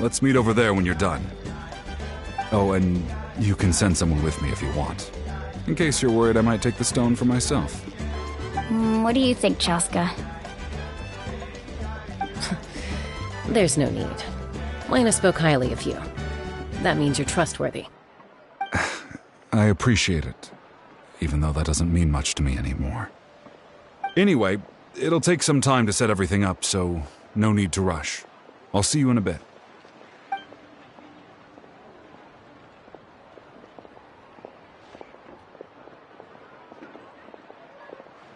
Let's meet over there when you're done. Oh, and you can send someone with me if you want. In case you're worried I might take the stone for myself. What do you think, Chaska? There's no need. Lena spoke highly of you. That means you're trustworthy. I appreciate it, even though that doesn't mean much to me anymore. Anyway, it'll take some time to set everything up, so no need to rush. I'll see you in a bit.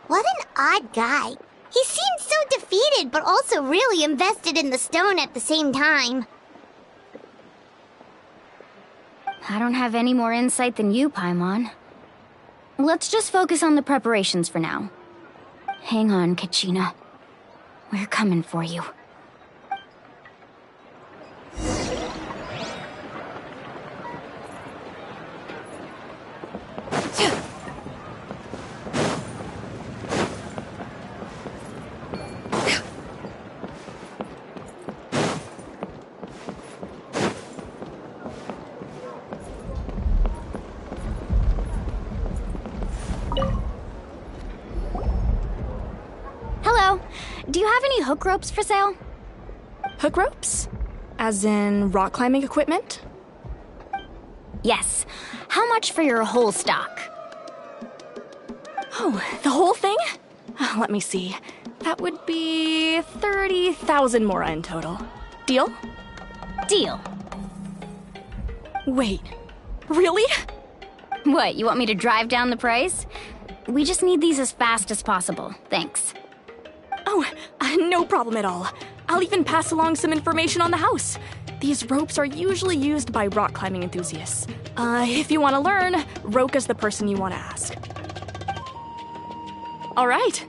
What an odd guy. He seemed so defeated, but also really invested in the stone at the same time. I don't have any more insight than you, Paimon. Let's just focus on the preparations for now. Hang on, Kachina. We're coming for you. Hello. Do you have any hook ropes for sale? Hook ropes? As in rock climbing equipment? Yes. How much for your whole stock? Oh, the whole thing? Let me see. That would be 30,000 mora in total. Deal? Deal. Wait, really? What, you want me to drive down the price? We just need these as fast as possible. Thanks. Oh, no problem at all. I'll even pass along some information on the house. These ropes are usually used by rock climbing enthusiasts. If you want to learn, Roka's the person you want to ask. All right,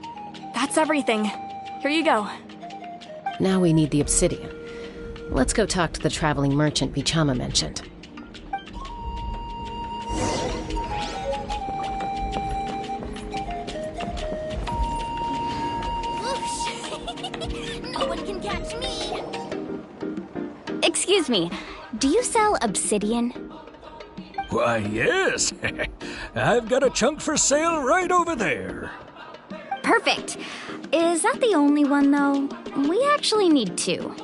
that's everything. Here you go. Now we need the obsidian. Let's go talk to the traveling merchant Vichama mentioned. No one can catch me! Excuse me, do you sell obsidian? Why, yes. I've got a chunk for sale right over there. Perfect. Is that the only one, though? We actually need two.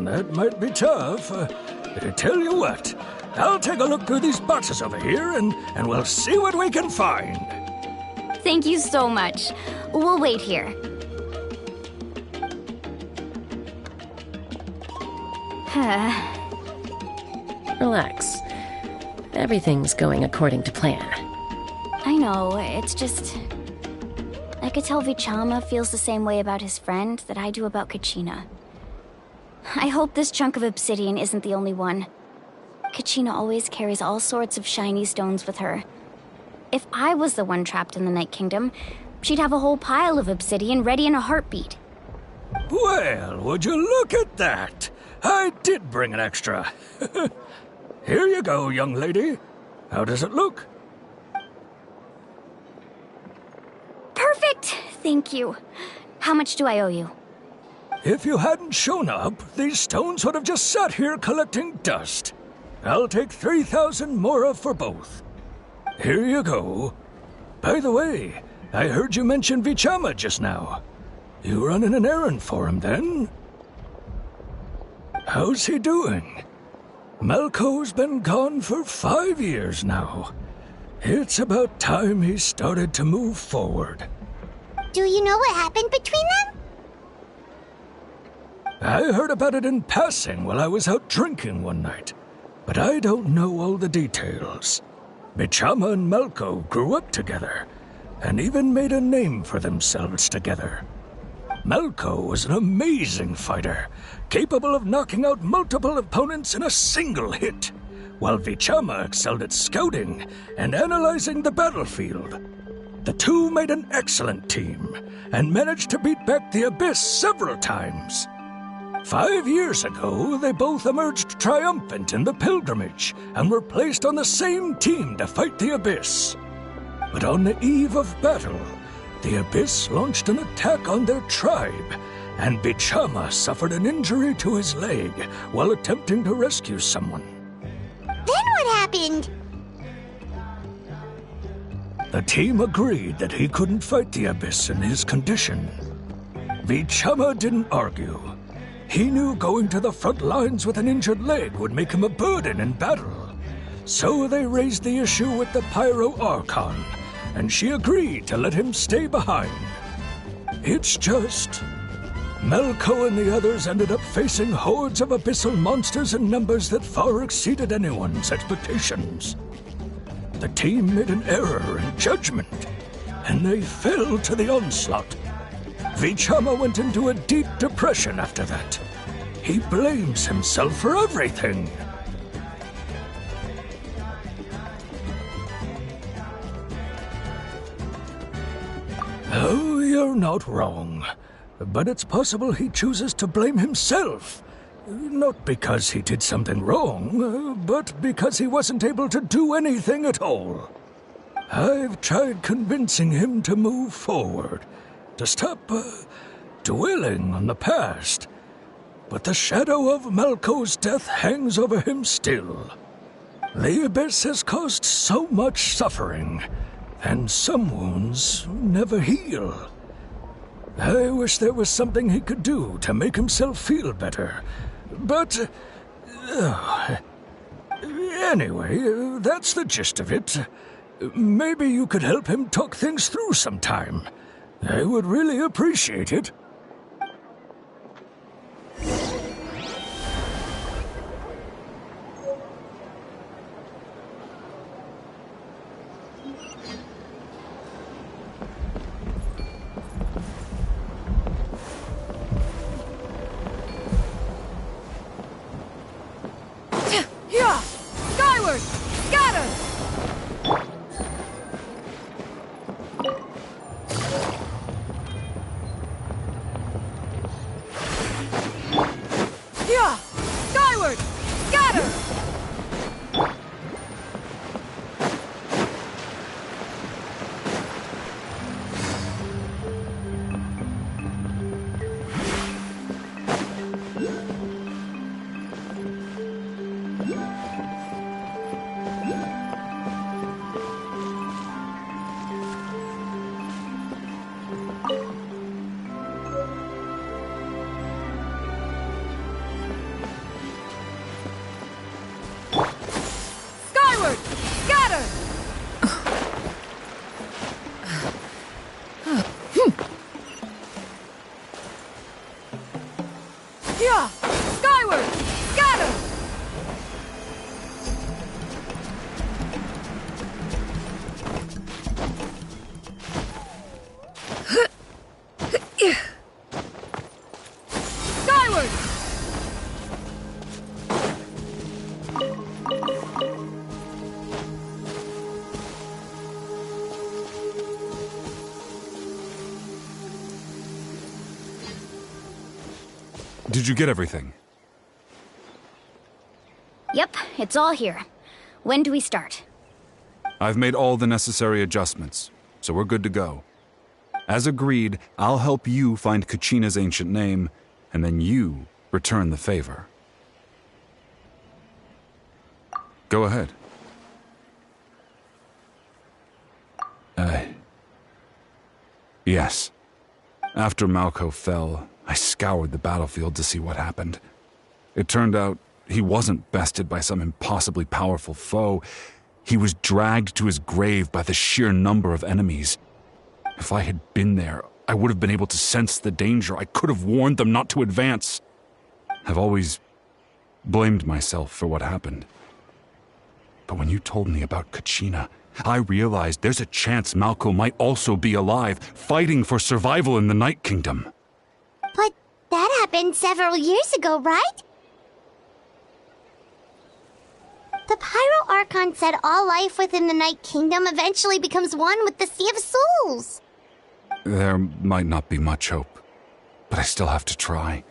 That might be tough. Tell you what, I'll take a look through these boxes over here and we'll see what we can find. Thank you so much. We'll wait here. Relax. Everything's going according to plan. I know, it's just... I could tell Vichama feels the same way about his friend that I do about Kachina. I hope this chunk of obsidian isn't the only one. Kachina always carries all sorts of shiny stones with her. If I was the one trapped in the Night Kingdom, she'd have a whole pile of obsidian ready in a heartbeat. Well, would you look at that? I did bring an extra. Here you go, young lady. How does it look? Perfect! Thank you. How much do I owe you? If you hadn't shown up, these stones would have just sat here collecting dust. I'll take 3,000 mora for both. Here you go. By the way, I heard you mention Vichama just now. You running an errand for him, then? How's he doing? Malko's been gone for 5 years now. It's about time he started to move forward. Do you know what happened between them? I heard about it in passing while I was out drinking one night, but I don't know all the details. Vichama and Malko grew up together, and even made a name for themselves together. Malko was an amazing fighter, capable of knocking out multiple opponents in a single hit, while Vichama excelled at scouting and analyzing the battlefield. The two made an excellent team and managed to beat back the Abyss several times. 5 years ago, they both emerged triumphant in the pilgrimage and were placed on the same team to fight the Abyss. But on the eve of battle, the Abyss launched an attack on their tribe, and Bichama suffered an injury to his leg while attempting to rescue someone. Then what happened? The team agreed that he couldn't fight the Abyss in his condition. Bichama didn't argue. He knew going to the front lines with an injured leg would make him a burden in battle. So they raised the issue with the Pyro Archon, and she agreed to let him stay behind. It's just... Malko and the others ended up facing hordes of abyssal monsters in numbers that far exceeded anyone's expectations. The team made an error in judgment, and they fell to the onslaught. Vichama went into a deep depression after that. He blames himself for everything. Oh, you're not wrong. But it's possible he chooses to blame himself. Not because he did something wrong, but because he wasn't able to do anything at all. I've tried convincing him to move forward, to stop dwelling on the past. But the shadow of Malko's death hangs over him still. The Abyss has caused so much suffering, and some wounds never heal. I wish there was something he could do to make himself feel better. But... anyway, that's the gist of it. Maybe you could help him talk things through sometime. I would really appreciate it. Yeah! Skyward! Scatter! Yeah! Skyward! Scatter! Skyward! Scatter! Yeah! Skyward! Scatter! Skyward! Did you get everything? Yep, it's all here. When do we start? I've made all the necessary adjustments, so we're good to go. As agreed, I'll help you find Kachina's ancient name, and then you return the favor. Go ahead. Yes. After Malko fell, I scoured the battlefield to see what happened. It turned out he wasn't bested by some impossibly powerful foe. He was dragged to his grave by the sheer number of enemies. If I had been there, I would have been able to sense the danger. I could have warned them not to advance. I've always blamed myself for what happened. But when you told me about Kachina, I realized there's a chance Malko might also be alive, fighting for survival in the Night Kingdom. happened several years ago, right? The Pyro Archon said all life within the Night Kingdom eventually becomes one with the Sea of Souls. There might not be much hope, but I still have to try.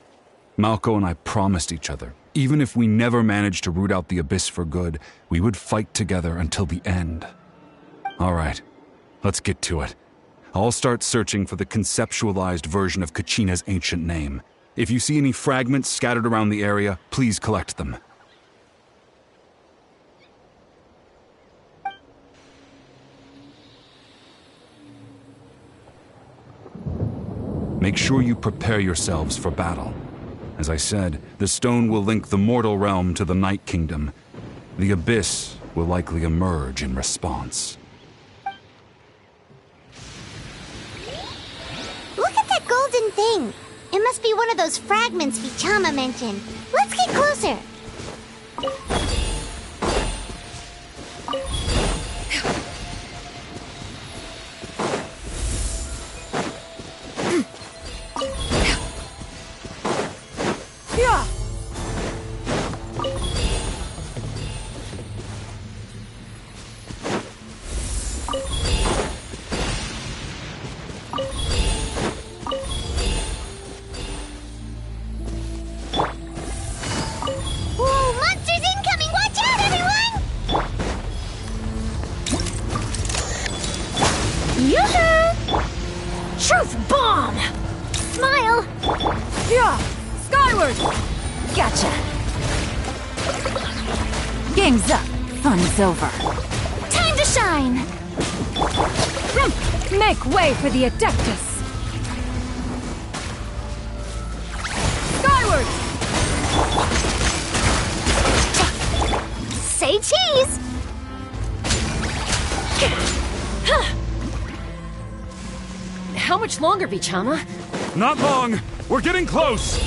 Malco and I promised each other, even if we never managed to root out the Abyss for good, we would fight together until the end. All right, let's get to it. I'll start searching for the conceptualized version of Kachina's ancient name. If you see any fragments scattered around the area, please collect them. Make sure you prepare yourselves for battle. As I said, the stone will link the mortal realm to the Night Kingdom. The Abyss will likely emerge in response. Look at that golden thing. It must be one of those fragments Vichama mentioned. Let's get closer. Truth bomb! Smile! Yeah! Skyward! Gotcha! Game's up. Fun's over. Time to shine! Make way for the Adeptus! Skyward! Say cheese! How much longer, Vichama? Not long! We're getting close!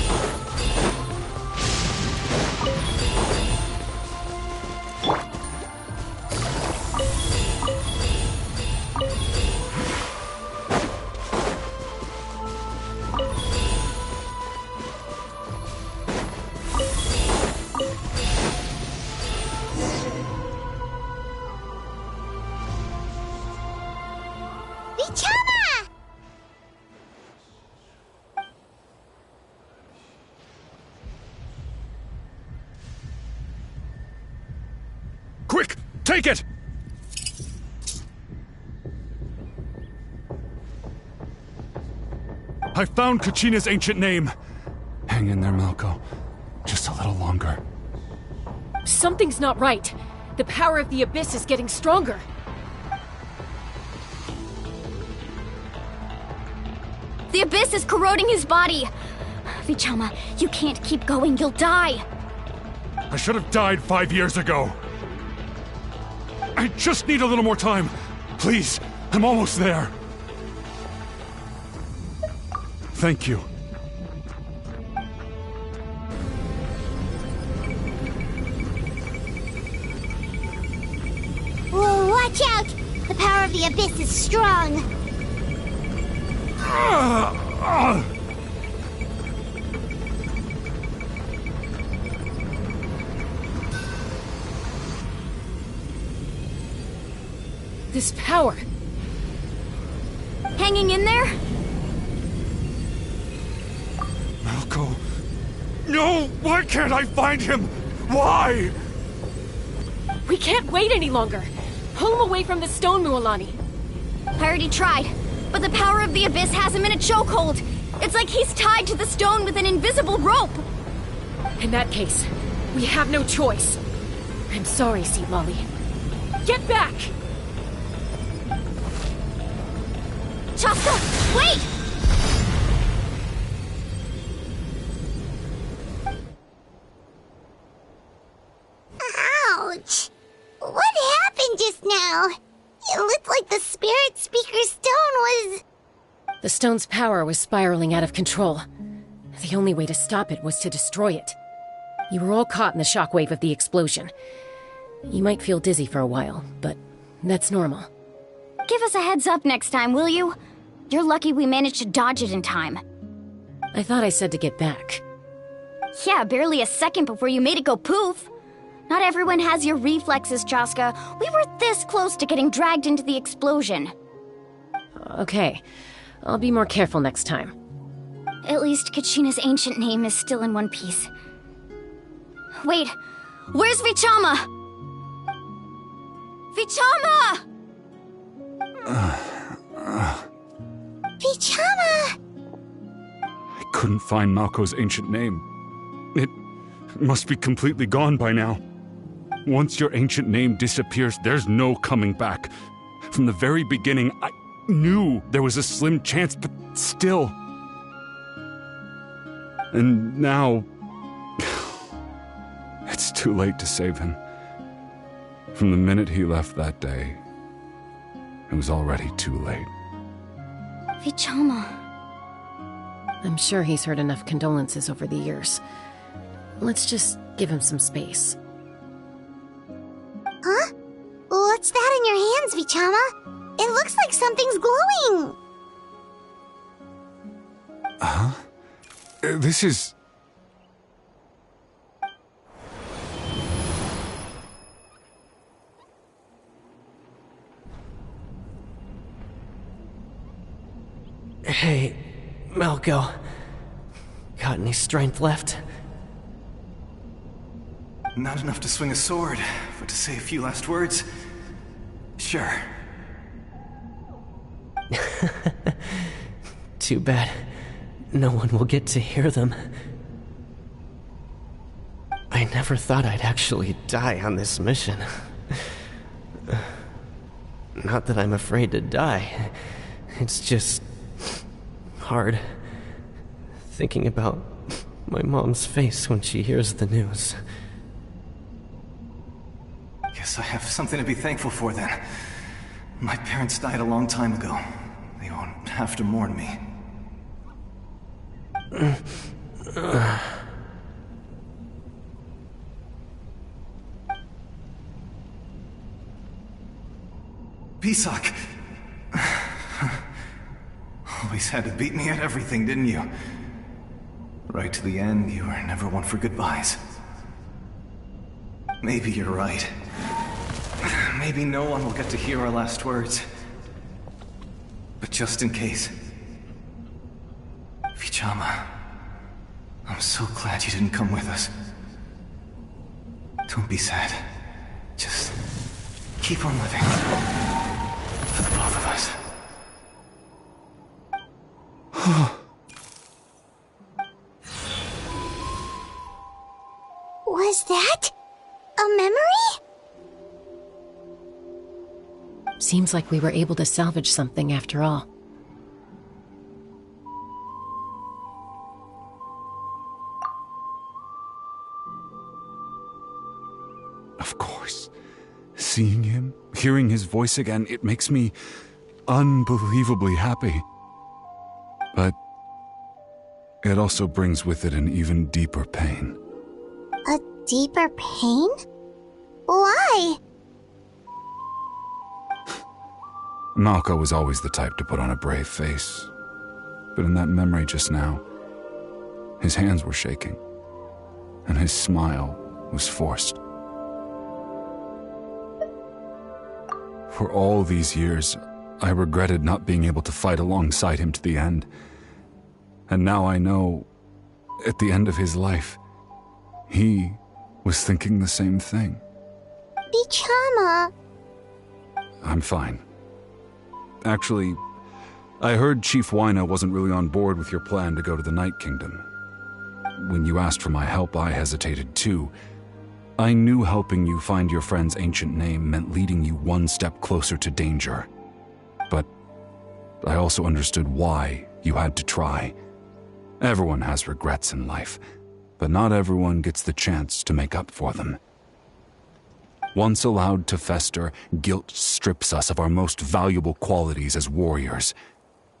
Quick! Take it! I found Kachina's ancient name. Hang in there, Malco. Just a little longer. Something's not right. The power of the Abyss is getting stronger. The Abyss is corroding his body. Vichama, you can't keep going. You'll die. I should have died 5 years ago. I just need a little more time. Please, I'm almost there. Thank you. Whoa, watch out! The power of the Abyss is strong. This power. Hanging in there? Malco. No! Why can't I find him? Why? We can't wait any longer. Pull him away from the stone, Mualani. I already tried, but the power of the Abyss has him in a chokehold. It's like he's tied to the stone with an invisible rope. In that case, we have no choice. I'm sorry, Seat Lolly. Get back! Chaska, wait! Ouch! What happened just now? It looked like the Spirit Speaker's stone was... The stone's power was spiraling out of control. The only way to stop it was to destroy it. You were all caught in the shockwave of the explosion. You might feel dizzy for a while, but that's normal. Give us a heads up next time, will you? You're lucky we managed to dodge it in time. I thought I said to get back. Yeah, barely a second before you made it go poof. Not everyone has your reflexes, Chaska. We were this close to getting dragged into the explosion. Okay, I'll be more careful next time. At least Kachina's ancient name is still in one piece. Wait, where's Vichama? Vichama! Vichama! I couldn't find Malko's ancient name. It must be completely gone by now. Once your ancient name disappears, there's no coming back. From the very beginning, I knew there was a slim chance, but still. And now, it's too late to save him. From the minute he left that day, it was already too late. Vichama. I'm sure he's heard enough condolences over the years. Let's just give him some space. Huh? What's that in your hands, Vichama? It looks like something's glowing! Huh? This is... Hey, Malko. Got any strength left? Not enough to swing a sword, but to say a few last words? Sure. Too bad. No one will get to hear them. I never thought I'd actually die on this mission. Not that I'm afraid to die. It's just... hard. Thinking about my mom's face when she hears the news. Guess I have something to be thankful for then. My parents died a long time ago. They won't have to mourn me. Pisak! Always had to beat me at everything, didn't you? Right to the end, you were never one for goodbyes. Maybe you're right. Maybe no one will get to hear our last words. But just in case... Vichama, I'm so glad you didn't come with us. Don't be sad. Just keep on living. For the both of us. Was that a memory? Seems like we were able to salvage something after all. Of course. Seeing him, hearing his voice again, it makes me unbelievably happy. But it also brings with it an even deeper pain. A deeper pain? Why? Malko was always the type to put on a brave face. But in that memory just now, his hands were shaking, and his smile was forced. For all these years, I regretted not being able to fight alongside him to the end. And now I know, at the end of his life, he was thinking the same thing. Vichama. I'm fine. Actually, I heard Chief Wyna wasn't really on board with your plan to go to the Night Kingdom. When you asked for my help, I hesitated too. I knew helping you find your friend's ancient name meant leading you one step closer to danger. But I also understood why you had to try. Everyone has regrets in life, but not everyone gets the chance to make up for them. Once allowed to fester, guilt strips us of our most valuable qualities as warriors.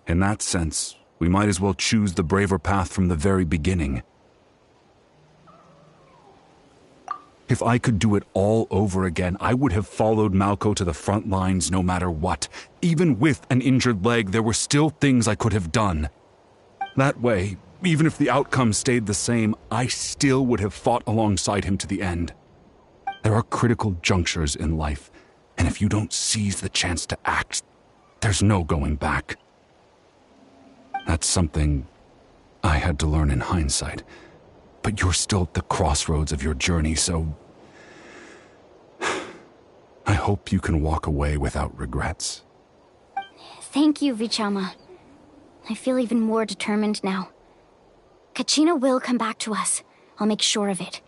In that sense, we might as well choose the braver path from the very beginning. If I could do it all over again, I would have followed Malko to the front lines no matter what. Even with an injured leg, there were still things I could have done. That way, Even if the outcome stayed the same, I still would have fought alongside him to the end. There are critical junctures in life, and if you don't seize the chance to act, there's no going back. That's something I had to learn in hindsight. But you're still at the crossroads of your journey, so I hope you can walk away without regrets. Thank you, Vichama. I feel even more determined now. Kachina will come back to us. I'll make sure of it.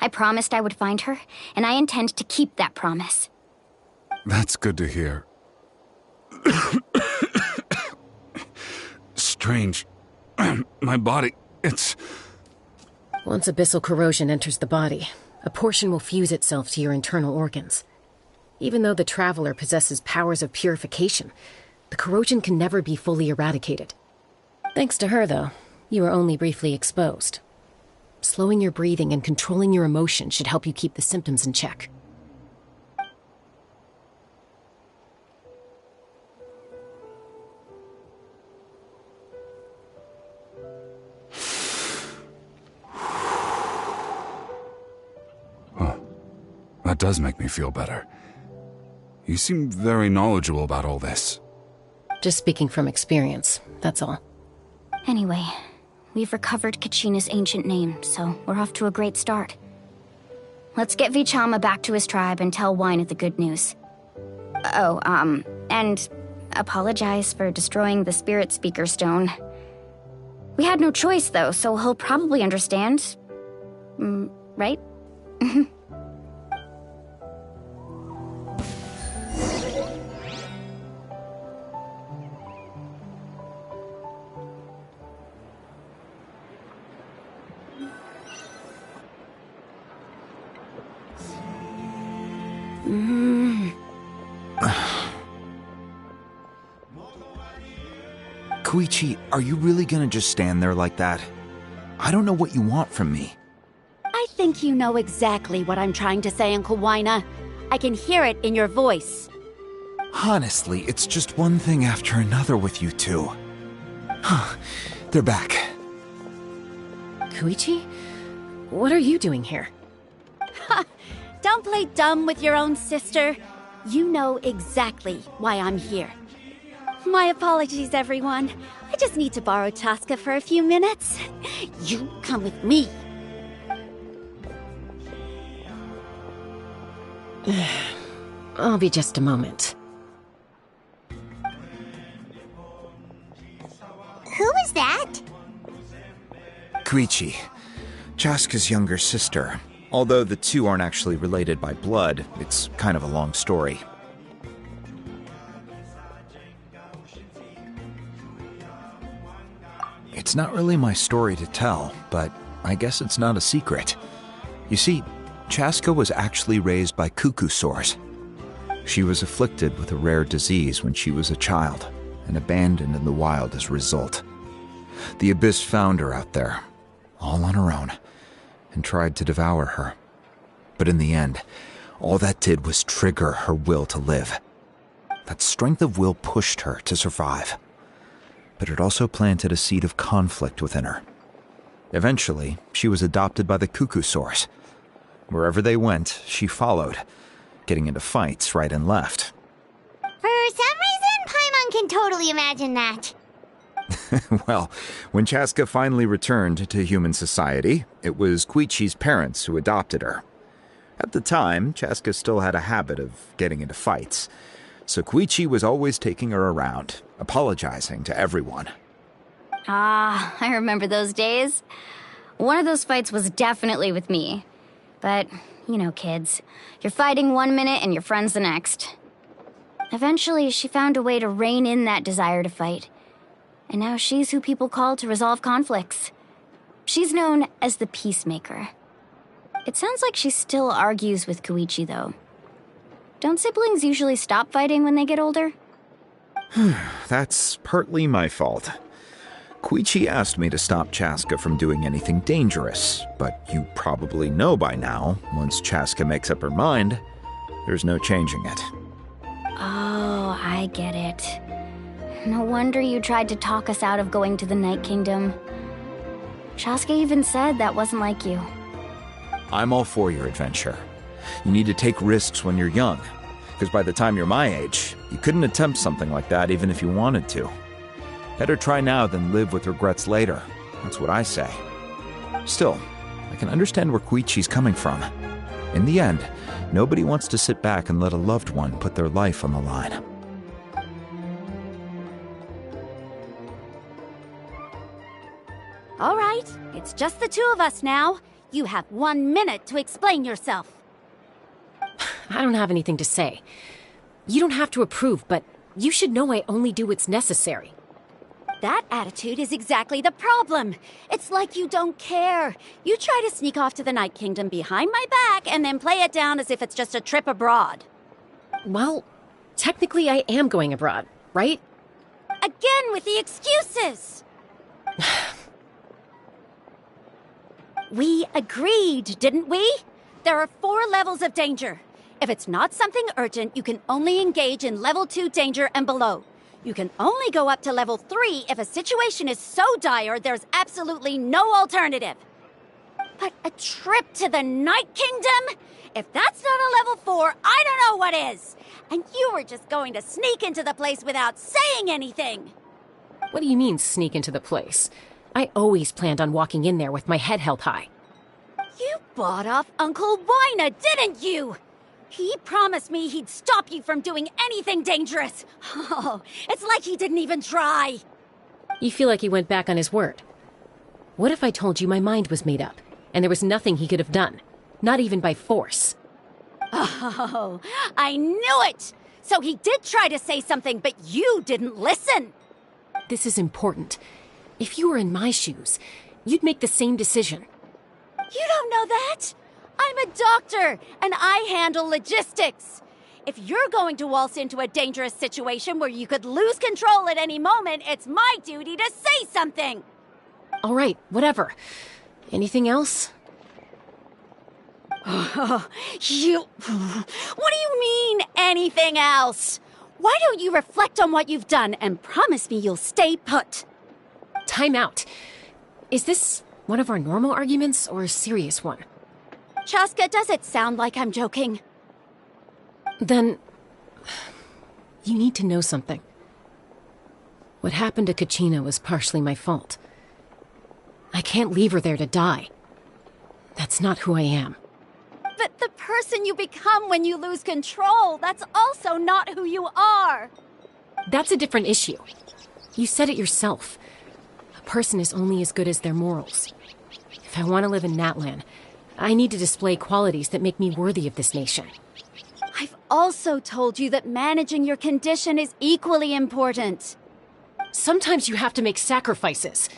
I promised I would find her, and I intend to keep that promise. That's good to hear. Strange. My body, it's... Once abyssal corrosion enters the body, a portion will fuse itself to your internal organs. Even though the Traveler possesses powers of purification, the corrosion can never be fully eradicated. Thanks to her, though, you are only briefly exposed. Slowing your breathing and controlling your emotions should help you keep the symptoms in check. That does make me feel better. You seem very knowledgeable about all this. Just speaking from experience, that's all. Anyway, we've recovered Kachina's ancient name, so we're off to a great start. Let's get Vichama back to his tribe and tell Wyneth the good news. Oh, and apologize for destroying the Spirit Speaker Stone. We had no choice, though, so he'll probably understand. Right? Koichi, are you really gonna just stand there like that? I don't know what you want from me. I think you know exactly what I'm trying to say, Uncle Wyna. I can hear it in your voice. Honestly, it's just one thing after another with you two. They're back. Koichi? What are you doing here? Don't play dumb with your own sister. You know exactly why I'm here. My apologies, everyone. I just need to borrow Chaska for a few minutes. You come with me. I'll be just a moment. Who was that? Koichi, Chaska's younger sister. Although the two aren't actually related by blood, it's kind of a long story. It's not really my story to tell, but I guess it's not a secret. You see, Chaska was actually raised by cuckoo sores. She was afflicted with a rare disease when she was a child, and abandoned in the wild as a result. The Abyss found her out there, all on her own, and tried to devour her. But in the end, all that did was trigger her will to live. That strength of will pushed her to survive. But it also planted a seed of conflict within her. Eventually, she was adopted by the cuckoo sores. Wherever they went, she followed, getting into fights right and left. For some reason, Paimon can totally imagine that. Well, when Chaska finally returned to human society, it was Koichi's parents who adopted her. At the time, Chaska still had a habit of getting into fights, so Koichi was always taking her around, apologizing to everyone. Ah, I remember those days. One of those fights was definitely with me. But, you know, kids. You're fighting one minute and your friend's the next. Eventually, she found a way to rein in that desire to fight. And now she's who people call to resolve conflicts. She's known as the Peacemaker. It sounds like she still argues with Koichi, though. Don't siblings usually stop fighting when they get older? That's partly my fault. Koichi asked me to stop Chaska from doing anything dangerous, but you probably know by now, once Chaska makes up her mind, there's no changing it. Oh, I get it. No wonder you tried to talk us out of going to the Night Kingdom. Chaska even said that wasn't like you. I'm all for your adventure. You need to take risks when you're young, because by the time you're my age, you couldn't attempt something like that even if you wanted to. Better try now than live with regrets later. That's what I say. Still, I can understand where Koichi's coming from. In the end, nobody wants to sit back and let a loved one put their life on the line. All right, it's just the two of us now. You have 1 minute to explain yourself. I don't have anything to say. You don't have to approve, but you should know I only do what's necessary. That attitude is exactly the problem. It's like you don't care. You try to sneak off to the Night Kingdom behind my back and then play it down as if it's just a trip abroad. Well, technically I am going abroad, right? Again with the excuses! We agreed, didn't we? There are 4 levels of danger. If it's not something urgent, you can only engage in level 2 danger and below. You can only go up to level 3 if a situation is so dire there's absolutely no alternative. But a trip to the Night Kingdom? If that's not a level 4, I don't know what is. And you were just going to sneak into the place without saying anything. What do you mean, sneak into the place? I always planned on walking in there with my head held high. You bought off Uncle Wina, didn't you? He promised me he'd stop you from doing anything dangerous. Oh, it's like he didn't even try. You feel like he went back on his word. What if I told you my mind was made up, and there was nothing he could have done? Not even by force. Oh, I knew it! So he did try to say something, but you didn't listen. This is important. If you were in my shoes, you'd make the same decision. You don't know that? I'm a doctor, and I handle logistics. If you're going to waltz into a dangerous situation where you could lose control at any moment, it's my duty to say something. All right, whatever. Anything else? What do you mean, anything else? Why don't you reflect on what you've done and promise me you'll stay put? Time out. Is this one of our normal arguments or a serious one? Chaska, does it sound like I'm joking? Then, you need to know something. What happened to Kachina was partially my fault. I can't leave her there to die. That's not who I am. But the person you become when you lose control, that's also not who you are. That's a different issue. You said it yourself. A person is only as good as their morals. If I want to live in Natlan, I need to display qualities that make me worthy of this nation. I've also told you that managing your condition is equally important. Sometimes you have to make sacrifices.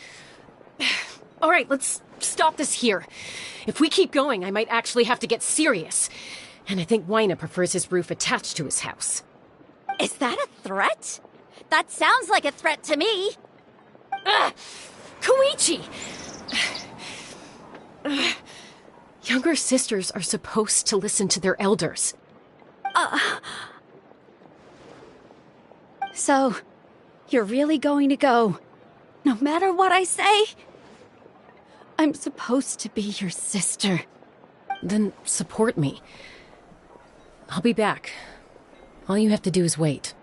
All right, let's stop this here. If we keep going, I might actually have to get serious. And I think Wina prefers his roof attached to his house. Is that a threat? That sounds like a threat to me. Koichi! Younger sisters are supposed to listen to their elders. So, you're really going to go, no matter what I say? I'm supposed to be your sister. Then support me. I'll be back. All you have to do is wait.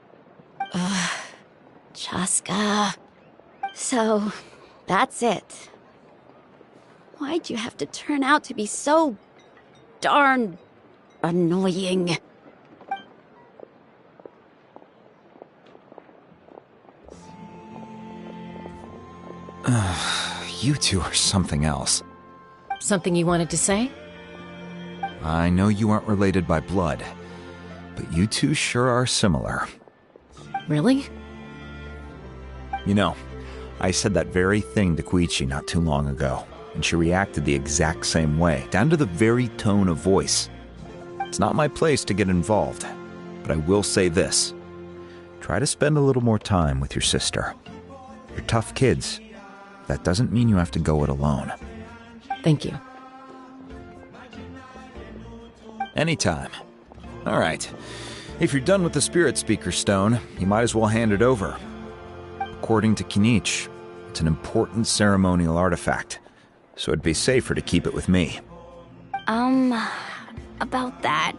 Chaska. So, that's it. Why'd you have to turn out to be so darn annoying? You two are something else. Something you wanted to say? I know you aren't related by blood, but you two sure are similar. Really? You know, I said that very thing to Koichi not too long ago, and she reacted the exact same way, down to the very tone of voice. It's not my place to get involved, but I will say this. Try to spend a little more time with your sister. You're tough kids. That doesn't mean you have to go it alone. Thank you. Anytime. All right. If you're done with the Spirit Speaker Stone, you might as well hand it over. According to Kinich, it's an important ceremonial artifact, so it'd be safer to keep it with me. About that.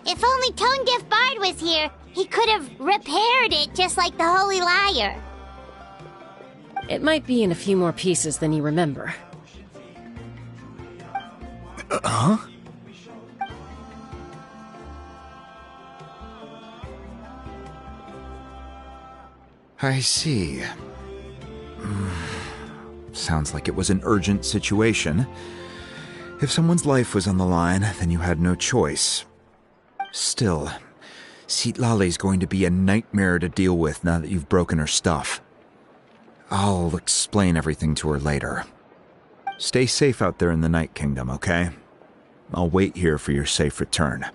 If only Tonegif Bard was here, he could have repaired it just like the Holy Liar. It might be in a few more pieces than you remember. Huh? I see. Sounds like it was an urgent situation. If someone's life was on the line, then you had no choice. Still, Citlali's going to be a nightmare to deal with now that you've broken her stuff. I'll explain everything to her later. Stay safe out there in the Night Kingdom, okay? I'll wait here for your safe return.